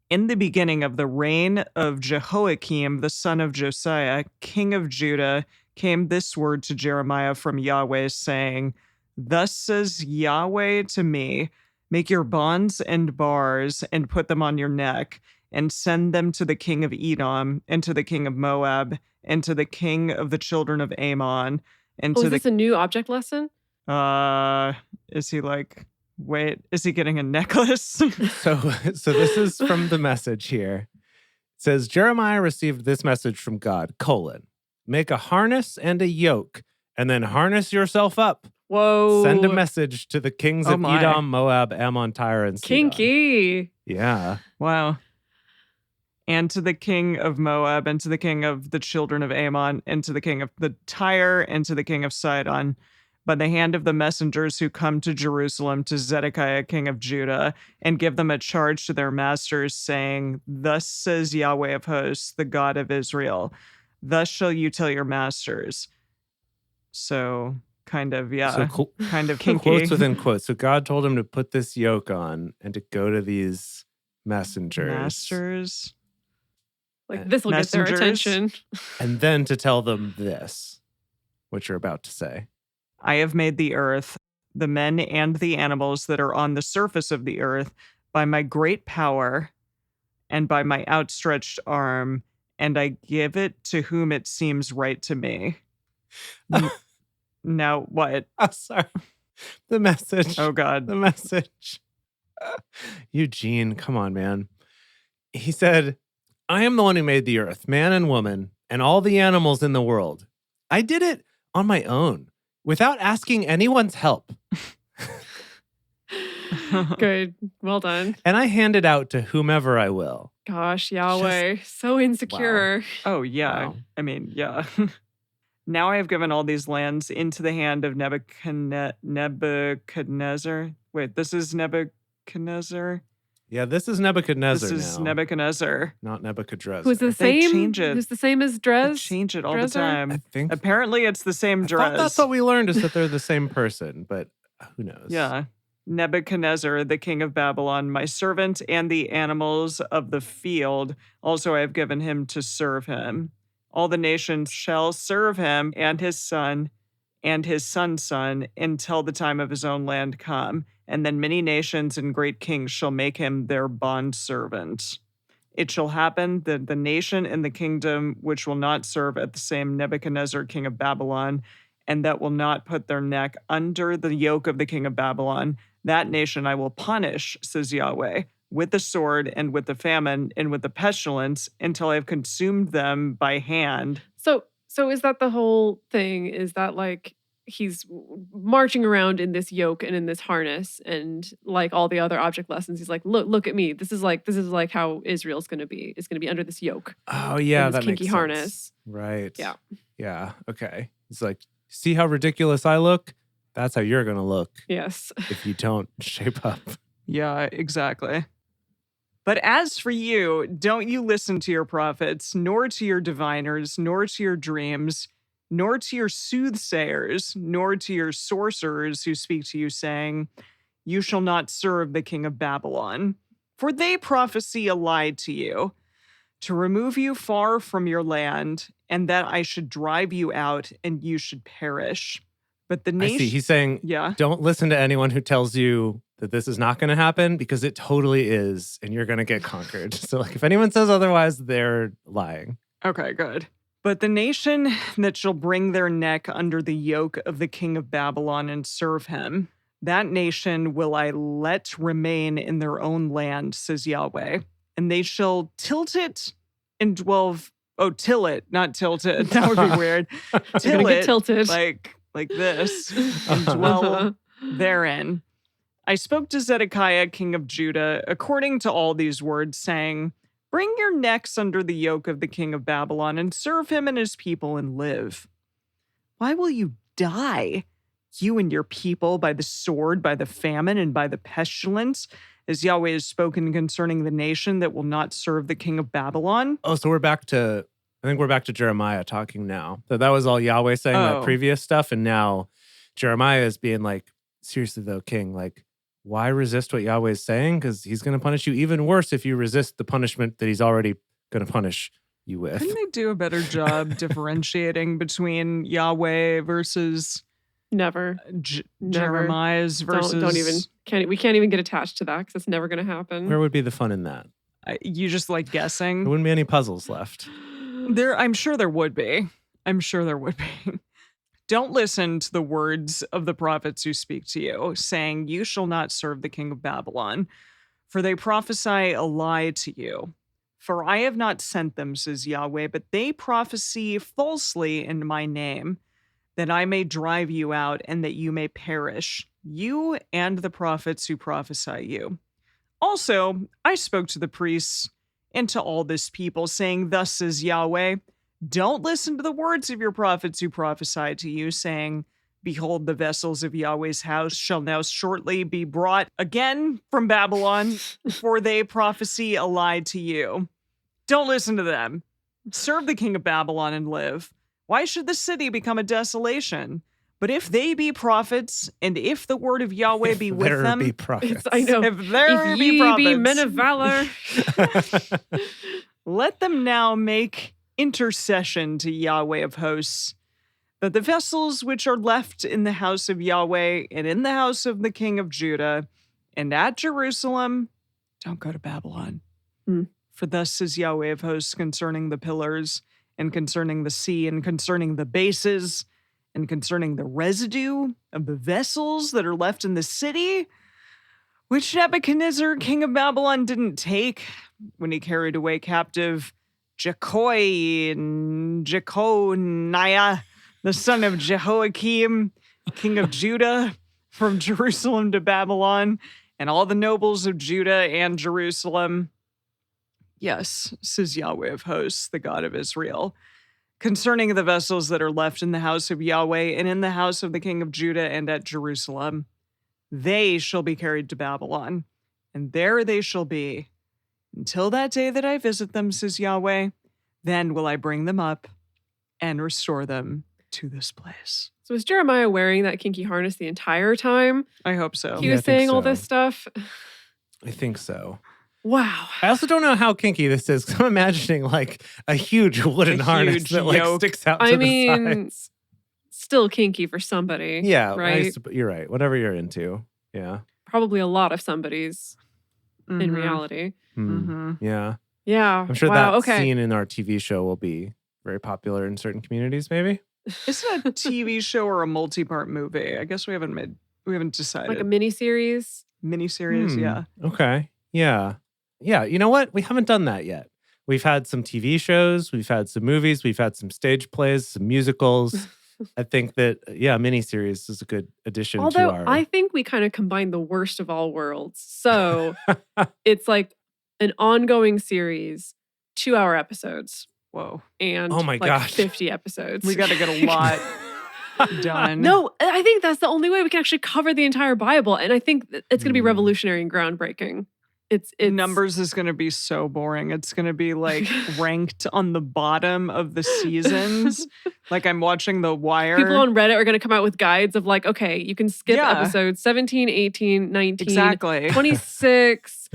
In the beginning of the reign of Jehoiakim, the son of Josiah, king of Judah, came this word to Jeremiah from Yahweh, saying, "Thus says Yahweh to me, make your bonds and bars and put them on your neck, and send them to the king of Edom, and to the king of Moab, and to the king of the children of Ammon, and Oh, to is this a new object lesson? is he like, wait, is he getting a necklace? So this is from the message here. It says, Jeremiah received this message from God, : make a harness and a yoke, and then harness yourself up. Whoa. Send a message to the kings Oh of my. Edom, Moab, Ammon, Tyre, and Sidon. Kinky. Yeah. Wow. And to the king of Moab, and to the king of the children of Ammon, and to the king of the Tyre, and to the king of Sidon, by the hand of the messengers who come to Jerusalem to Zedekiah, king of Judah, and give them a charge to their masters, saying, Thus says Yahweh of hosts, the God of Israel, thus shall you tell your masters. So kind of, yeah, So kind of kinky. quotes within quotes. So God told him to put this yoke on and to go to these messengers. Masters. Like, this will get their Messengers. attention. And then to tell them this, what you're about to say. I have made the earth, the men and the animals that are on the surface of the earth, by my great power and by my outstretched arm, and I give it to whom it seems right to me. Now, what? Oh, sorry. The message. Oh, God. The message. Eugene, come on, man. He said, I am the one who made the earth, man and woman, and all the animals in the world. I did it on my own, without asking anyone's help. Good. Well done. And I hand it out to whomever I will. Gosh, Yahweh. So insecure. Oh, yeah. Wow. I mean, yeah. Now I have given all these lands into the hand of Nebuchadnezzar. Wait, this is Nebuchadnezzar? Yeah, this is Nebuchadnezzar This is now, Nebuchadnezzar. not Nebuchadrezzar. Who's the They same? change it. Who's the same as They Drez? change it all the Dresser? I time. think. Apparently, it's the same I dress. thought that's what we learned, is that they're the same person, but who knows? Yeah. Nebuchadnezzar, the king of Babylon, my servant, and the animals of the field. Also, I have given him to serve him. All the nations shall serve him and his son's son, until the time of his own land come. And then many nations and great kings shall make him their bondservant. It shall happen that the nation and the kingdom which will not serve at the same Nebuchadnezzar, king of Babylon, and that will not put their neck under the yoke of the king of Babylon, that nation I will punish, says Yahweh, with the sword and with the famine and with the pestilence, until I have consumed them by hand. So is that the whole thing? Is that like he's marching around in this yoke and in this harness, and like all the other object lessons, he's like, look at me. This is like how Israel's going to be. It's going to be under this yoke. Oh, yeah, in this that kinky makes harness. sense. Right. Yeah. Yeah. Okay. It's like, see how ridiculous I look? That's how you're going to look Yes. if you don't shape up. Yeah, exactly. But as for you, don't you listen to your prophets, nor to your diviners, nor to your dreams, nor to your soothsayers, nor to your sorcerers who speak to you, saying, You shall not serve the king of Babylon. For they prophesy a lie to you, to remove you far from your land, and that I should drive you out, and you should perish. But the I nation... see. He's saying, Yeah. don't listen to anyone who tells you that this is not going to happen, because it totally is, and you're going to get conquered. So, like, if anyone says otherwise, they're lying. Okay, good. But the nation that shall bring their neck under the yoke of the king of Babylon and serve him, that nation will I let remain in their own land, says Yahweh. And they shall tilt it and dwell... Oh, till it, not tilt it. That would be weird. You're Till gonna get it, tilted. like this, and dwell therein. I spoke to Zedekiah, king of Judah, according to all these words, saying, Bring your necks under the yoke of the king of Babylon and serve him and his people and live. Why will you die, you and your people, by the sword, by the famine, and by the pestilence, as Yahweh has spoken concerning the nation that will not serve the king of Babylon? Oh, so I think we're back to Jeremiah talking now. So that was all Yahweh saying, that Oh. previous stuff. And now Jeremiah is being like, seriously though, king, like, why resist what Yahweh is saying? Because he's going to punish you even worse if you resist the punishment that he's already going to punish you with. Couldn't they do a better job differentiating between Yahweh versus Never. Never. Jeremiah's versus... We can't even get attached to that because it's never going to happen. Where would be the fun in that? You just like There guessing. wouldn't be any puzzles left. I'm sure there would be. I'm sure there would be. Don't listen to the words of the prophets who speak to you, saying, "You shall not serve the king of Babylon," for they prophesy a lie to you. For I have not sent them, says Yahweh, but they prophesy falsely in my name, that I may drive you out and that you may perish, you and the prophets who prophesy you. Also, I spoke to the priests and to all this people, saying, "Thus says Yahweh, don't listen to the words of your prophets who prophesy to you, saying, Behold, the vessels of Yahweh's house shall now shortly be brought again from Babylon, for they prophesy a lie to you." Don't listen to them. Serve the king of Babylon and live. Why should the city become a desolation? But if they be prophets, and if the word of Yahweh be with There them, be prophets. I know. if there If be ye prophets, be men of valor. let them now make intercession to Yahweh of hosts, that the vessels which are left in the house of Yahweh and in the house of the king of Judah and at Jerusalem don't go to Babylon. For thus says Yahweh of hosts concerning the pillars and concerning the sea and concerning the bases and concerning the residue of the vessels that are left in the city, which Nebuchadnezzar, king of Babylon, didn't take when he carried away captive Jeconiah, the son of Jehoiakim, king of Judah, from Jerusalem to Babylon, and all the nobles of Judah and Jerusalem. Yes, says Yahweh of hosts, the God of Israel, concerning the vessels that are left in the house of Yahweh and in the house of the king of Judah and at Jerusalem. They shall be carried to Babylon, and there they shall be until that day that I visit them, says Yahweh. Then will I bring them up and restore them to this place. So was Jeremiah wearing that kinky harness the entire time? I hope so. He Yeah, I was think saying all so. this stuff. I think so. Wow. I also don't know how kinky this is. 'Cause I'm imagining like a huge wooden A harness huge that like yoke. sticks out I to mean, the sides. Still kinky for somebody. Yeah, Right? you're right. Whatever you're into. Yeah. Probably a lot of somebody's in Mhm. reality. Mhm. Yeah. Yeah. I'm sure wow. that Okay. scene in our TV show will be very popular in certain communities, maybe. Is it a TV show or a multi-part movie? I guess we haven't decided. Like a miniseries. Miniseries, yeah. Okay. Yeah. Yeah. You know what? We haven't done that yet. We've had some TV shows, we've had some movies, we've had some stage plays, some musicals. I think that, miniseries is a good addition Although to our. I think we kind of combine the worst of all worlds. So it's like an ongoing series, 2-hour episodes, Whoa. and Oh my like gosh. 50 episodes. We got to get a lot done. No, I think that's the only way we can actually cover the entire Bible. And I think it's going to be Hmm. revolutionary and groundbreaking. It's Numbers is going to be so boring. It's going to be like ranked on the bottom of the seasons. Like I'm watching The Wire. People on Reddit are going to come out with guides of like, okay, you can skip Yeah. episodes 17, 18, 19, Exactly. 26.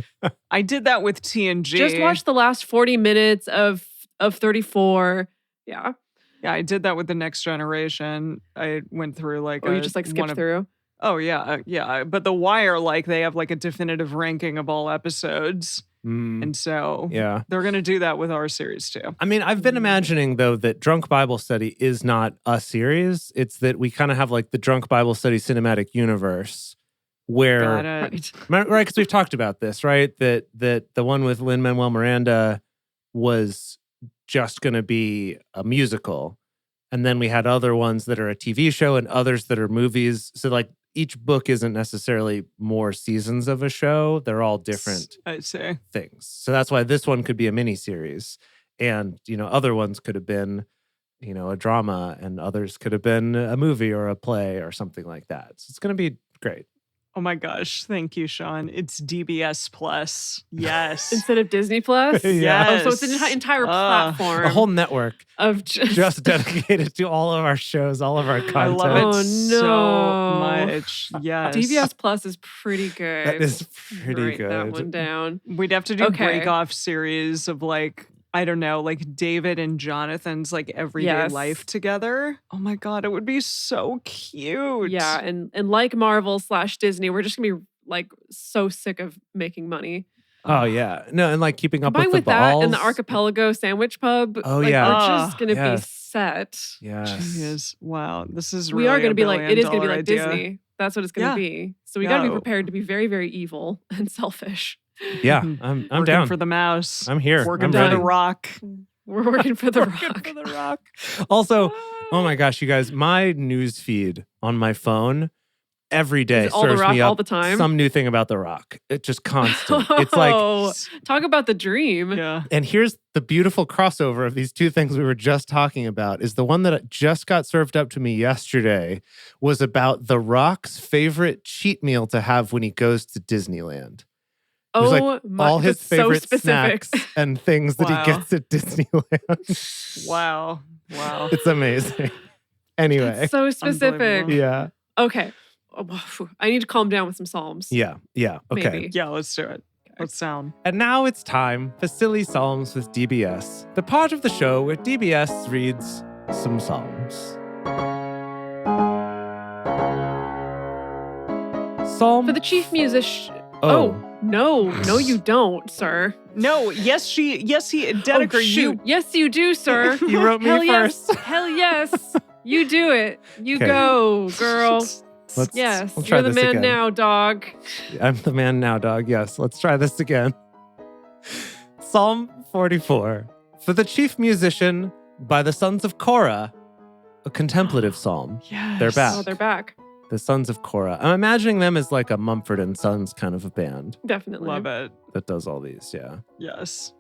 I did that with TNG. Just watch the last 40 minutes of 34. Yeah. Yeah, I did that with The Next Generation. I went through like Or you just like skip through. Oh yeah, yeah. But The Wire, like they have like a definitive ranking of all episodes, and so Yeah. they're gonna do that with our series too. I mean, I've been imagining though that Drunk Bible Study is not a series. It's that we kind of have like the Drunk Bible Study cinematic universe where Got it. Right. right, because we've talked about this, right? That the one with Lin-Manuel Miranda was just going to be a musical, and then we had other ones that are a TV show and others that are movies. So like each book isn't necessarily more seasons of a show; they're all different I see. things. So that's why this one could be a mini series, and other ones could have been a drama, and others could have been a movie or a play or something like that. So it's going to be great. Oh my gosh, thank you, Sean. It's DBS Plus. Yes. Instead of Disney Plus. Yeah. Oh, so it's an entire platform A whole network of just dedicated to all of our shows, all of our content. I love it Oh, so no. much. Yes. DBS Plus is pretty good. That is pretty Write good. that one down. We'd have to do Okay. break-off series of like, I don't know, like David and Jonathan's like everyday Yes. life together. Oh my God, it would be so cute. Yeah, and like Marvel / Disney, we're just gonna be like so sick of making money. Oh yeah. No, and like keeping up Combined with the with balls. that and the Archipelago Sandwich Pub, Oh, like, yeah. we're just gonna be Yes. set. Yes. Jeez. Wow. This is We really are gonna a be like, it is gonna be $1 like billion idea. Disney. That's what it's gonna Yeah. be. So we gotta be Yeah. prepared to be very, very evil and selfish. Yeah, Mhm. I'm Working down. for the mouse. I'm here. Working I'm for ready. the rock. We're working for the Working rock. for the rock. Also, oh my gosh, you guys, my news feed on my phone every day Is it all The serves Rock me all up the time? some new thing about The Rock. It's just constant. It's like, Oh, talk about the dream. Yeah. and here's the beautiful crossover of these two things we were just talking about is the one that just got served up to me yesterday was about The Rock's favorite cheat meal to have when he goes to Disneyland. There's Oh my, all his that's so favorite specific. snacks and things that Wow. he gets at Disneyland. Wow. Wow. It's amazing. Anyway, That's so specific. Unbelievable. yeah. Okay. Oh, phew. I need to calm down with some psalms. Yeah. Okay. Maybe. Yeah, let's do it. Let's sound. And now it's time for Silly Psalms with DBS, the part of the show where DBS reads some psalms. Psalm. For the chief musician. Oh. No, you don't, sir. No, yes, he, Dedeker, Oh, shoot. Yes, you do, sir. You wrote me Hell first. yes. Hell yes. You do it. You Okay. go, girl. Let's, Yes. we'll try You're the this man again. now, dog. I'm the man now, dog. Yes, let's try this again. Psalm 44. For the chief musician by the sons of Korah, a contemplative psalm. Yes. They're back. Oh, they're back. The Sons of Korah. I'm imagining them as like a Mumford and Sons kind of a band Definitely. Love it. that does all these. Yeah. Yes.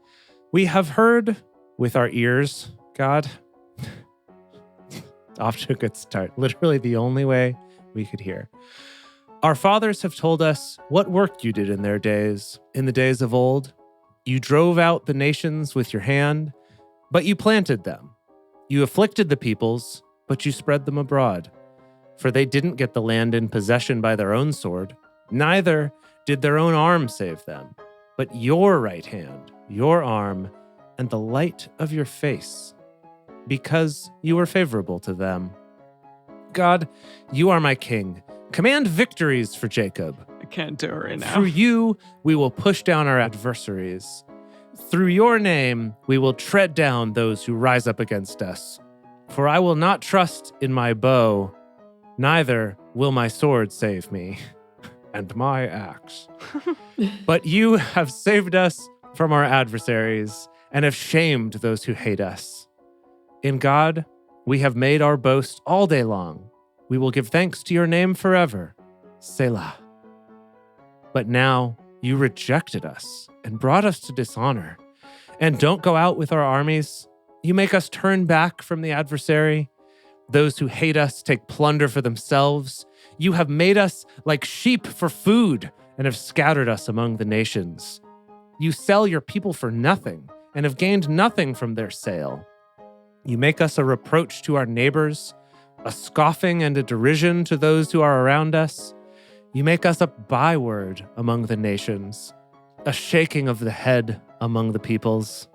We have heard with our ears, God. Off to a good start. Literally the only way we could hear. Our fathers have told us what work you did in their days, in the days of old. You drove out the nations with your hand, but you planted them. You afflicted the peoples, but you spread them abroad. For they didn't get the land in possession by their own sword, neither did their own arm save them, but your right hand, your arm, and the light of your face, because you were favorable to them. God, you are my king. Command victories for Jacob. I can't do it right now. Through you, we will push down our adversaries. Through your name, we will tread down those who rise up against us. For I will not trust in my bow, neither will my sword save me, and my axe. But you have saved us from our adversaries and have shamed those who hate us. In God, we have made our boast all day long. We will give thanks to your name forever. Selah. But now you rejected us and brought us to dishonor. And don't go out with our armies. You make us turn back from the adversary. Those who hate us take plunder for themselves. You have made us like sheep for food and have scattered us among the nations. You sell your people for nothing and have gained nothing from their sale. You make us a reproach to our neighbors, a scoffing and a derision to those who are around us. You make us a byword among the nations, a shaking of the head among the peoples.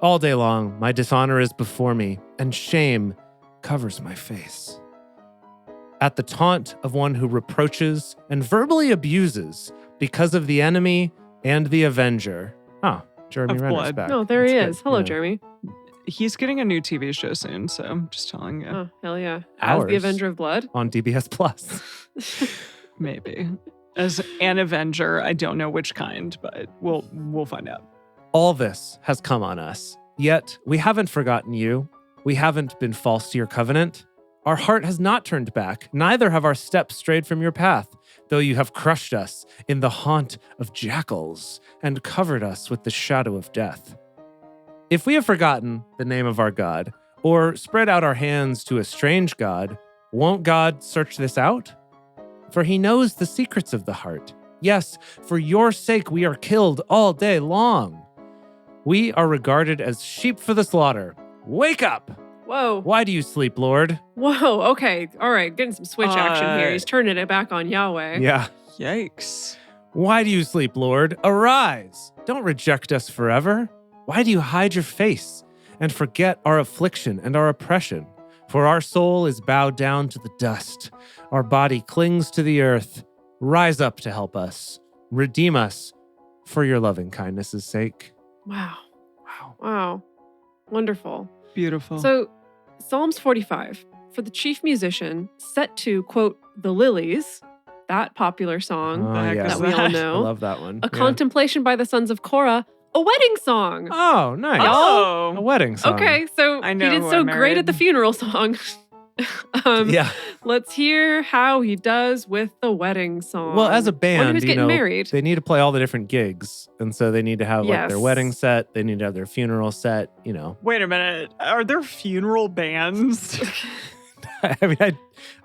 All day long, my dishonor is before me, and shame covers my face. At the taunt of one who reproaches and verbally abuses because of the enemy and the avenger. Oh, Jeremy Of Renner's blood. back. No, there he That's is. good. Hello, Yeah. Jeremy. He's getting a new TV show soon, so I'm just telling you. Oh, hell yeah. As the Ours. Avenger of Blood. On DBS Plus. Maybe. As an Avenger, I don't know which kind, but we'll find out. All this has come on us, yet we haven't forgotten you. We haven't been false to your covenant. Our heart has not turned back, neither have our steps strayed from your path, though you have crushed us in the haunt of jackals and covered us with the shadow of death. If we have forgotten the name of our God, or spread out our hands to a strange God, won't God search this out? For he knows the secrets of the heart. Yes, for your sake we are killed all day long. We are regarded as sheep for the slaughter. Wake up! Whoa. Why do you sleep, Lord? Whoa. Okay. All right. Getting some switch action here. Uh, He's turning it back on Yahweh. Yeah. Yikes. Why do you sleep, Lord? Arise! Don't reject us forever. Why do you hide your face and forget our affliction and our oppression? For our soul is bowed down to the dust. Our body clings to the earth. Rise up to help us. Redeem us for your loving kindness' sake. Wow. Wow. Wow. Wonderful. Beautiful. So, Psalms 45, for the chief musician, set to, quote, the lilies, that popular song Oh, heck yeah. is that we all that? I know, love that one. a Yeah. contemplation by the sons of Korah, a wedding song. Oh, nice. Oh. A wedding song. Okay, so I he know did who I so great at the married. funeral song. Yeah. Let's hear how he does with the wedding song. Well, as a Wonder band, who's getting married. they need to play all the different gigs. And so they need to have like their Yes. wedding set. They need to have their funeral set, you know. Wait a minute. Are there funeral bands? I mean, I've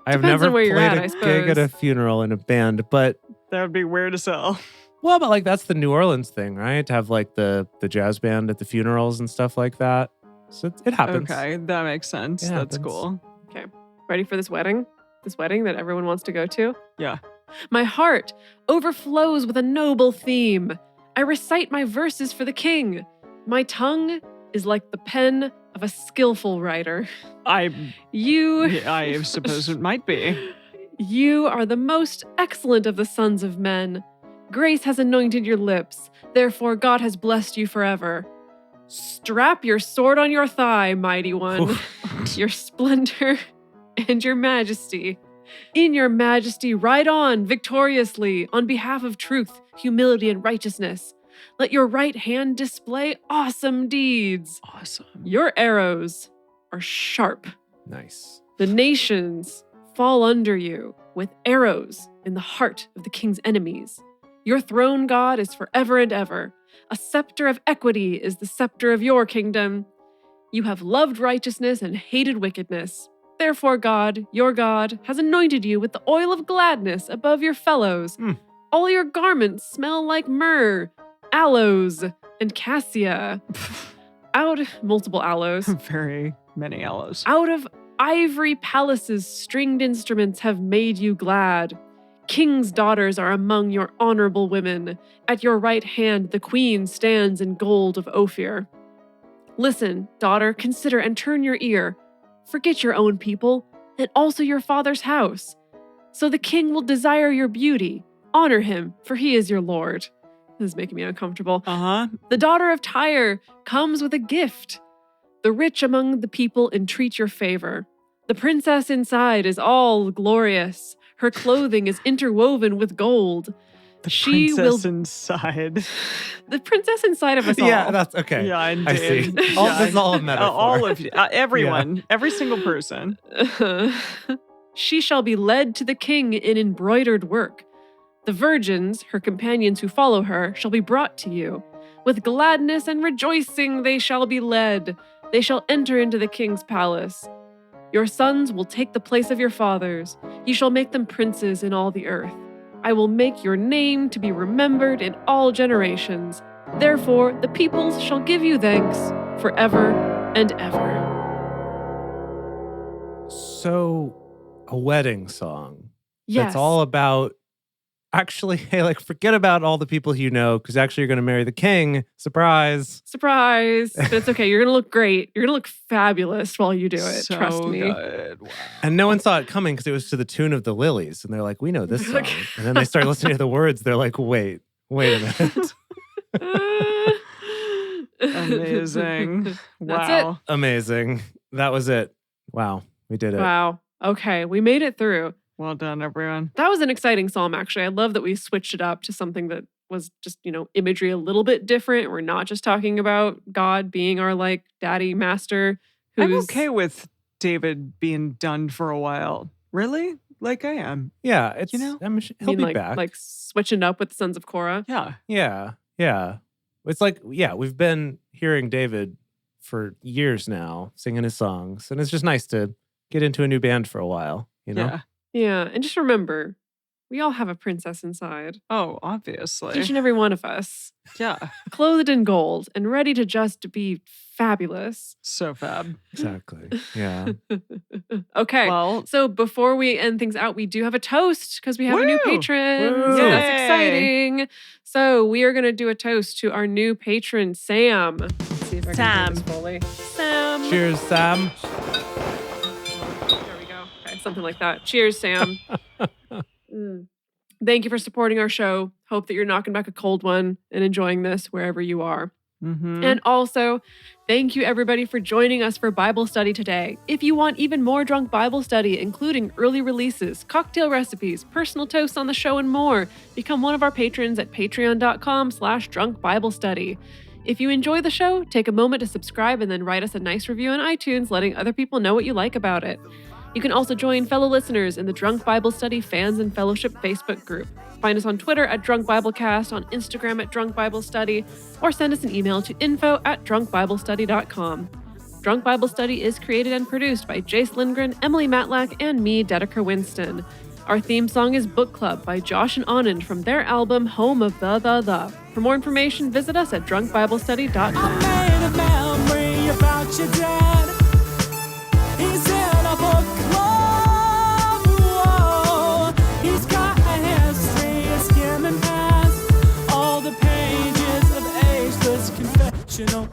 Depends never on where you're played at, a I gig at a suppose. funeral in a band, but That would be weird as hell. well, but like that's the New Orleans thing, right? To have like the jazz band at the funerals and stuff like that. So it happens. Okay, that makes sense. It That's happens. cool. Ready for this wedding? This wedding that everyone wants to go to? Yeah. My heart overflows with a noble theme. I recite my verses for the king. My tongue is like the pen of a skillful writer. I suppose it might be. You are the most excellent of the sons of men. Grace has anointed your lips, therefore God has blessed you forever. Strap your sword on your thigh, mighty one. Your splendor and your majesty. In your majesty, ride on victoriously on behalf of truth, humility, and righteousness. Let your right hand display awesome deeds. Awesome. Your arrows are sharp. Nice. The nations fall under you with arrows in the heart of the king's enemies. Your throne, God, is forever and ever. A scepter of equity is the scepter of your kingdom. You have loved righteousness and hated wickedness. Therefore, God, your God, has anointed you with the oil of gladness above your fellows. All your garments smell like myrrh, aloes, and cassia. Multiple aloes. Very many aloes. Out of ivory palaces, stringed instruments have made you glad. King's daughters are among your honorable women. At your right hand, the queen stands in gold of Ophir. Listen, daughter, consider and turn your ear. Forget your own people and also your father's house. So the king will desire your beauty. Honor him, for he is your lord. This is making me uncomfortable. Uh-huh. The daughter of Tyre comes with a gift. The rich among the people entreat your favor. The princess inside is all glorious. Her clothing is interwoven with gold. The She princess will- inside. The princess inside of us all. Yeah, that's okay. Yeah, I see. indeed. All, Yeah. This is all a metaphor. All of you. Everyone. Every single person. She shall be led to the king in embroidered work. The virgins, her companions who follow her, shall be brought to you. With gladness and rejoicing they shall be led. They shall enter into the king's palace. Your sons will take the place of your fathers. You shall make them princes in all the earth. I will make your name to be remembered in all generations. Therefore, the peoples shall give you thanks forever and ever. So, a wedding song. Yes. That's all about actually, hey, like forget about all the people you know, because actually you're going to marry the king. Surprise. Surprise. But it's okay. You're going to look great. You're going to look fabulous while you do it. So Trust me. good. Wow. And no one saw it coming because it was to the tune of the Lilies. And they're like, we know this song. And then they start listening to the words. They're like, wait a minute. Amazing. That's Wow. Amazing. That was it. Wow. We did it. Wow. Okay. We made it through. Well done, everyone. That was an exciting psalm, actually. I love that we switched it up to something that was just, imagery a little bit different. We're not just talking about God being our like daddy master. I'm who's- okay with David being done for a while. Really? Like I am. Yeah. It's, You he'll be like, back. like switching up with the Sons of Korah. Yeah. Yeah. Yeah. It's like, yeah, we've been hearing David for years now singing his songs. And it's just nice to get into a new band for a while, you know? Yeah. Yeah. And just remember, we all have a princess inside. Oh, obviously. Each and every one of us. Yeah. Clothed in gold and ready to just be fabulous. So fab. Exactly. Yeah. Okay. Well, So before we end things out, we do have a toast because we have a new Woo! patron. Woo! So that's Yay! exciting. So we are going to do a toast to our new patron, Sam. Let's see if I can do this fully. Sam. Cheers, Sam. There we go. Okay, something like that. Cheers, Sam. Thank you for supporting our show. Hope that you're knocking back a cold one and enjoying this wherever you are. And also, thank you everybody for joining us for Bible study today. If you want even more Drunk Bible Study, including early releases, cocktail recipes, personal toasts on the show, and more, become one of our patrons at patreon.com/drunkbiblestudy. If you enjoy the show, take a moment to subscribe and then write us a nice review on iTunes, letting other people know what you like about it. You can also join fellow listeners in the Drunk Bible Study Fans and Fellowship Facebook group. Find us on Twitter at Drunk Biblecast, on Instagram at Drunk Bible Study, or send us an email to info@drunkbiblestudy.com. Drunk Bible Study is created and produced by Jace Lindgren, Emily Matlack, and me, Dedeker Winston. Our theme song is Book Club by Josh and Anand from their album Home of the. For more information, visit us at drunkbiblestudy.com. I made a memory about your dad. He's in a book club. Whoa. He's got a history of skimming past all the pages of ageless confessional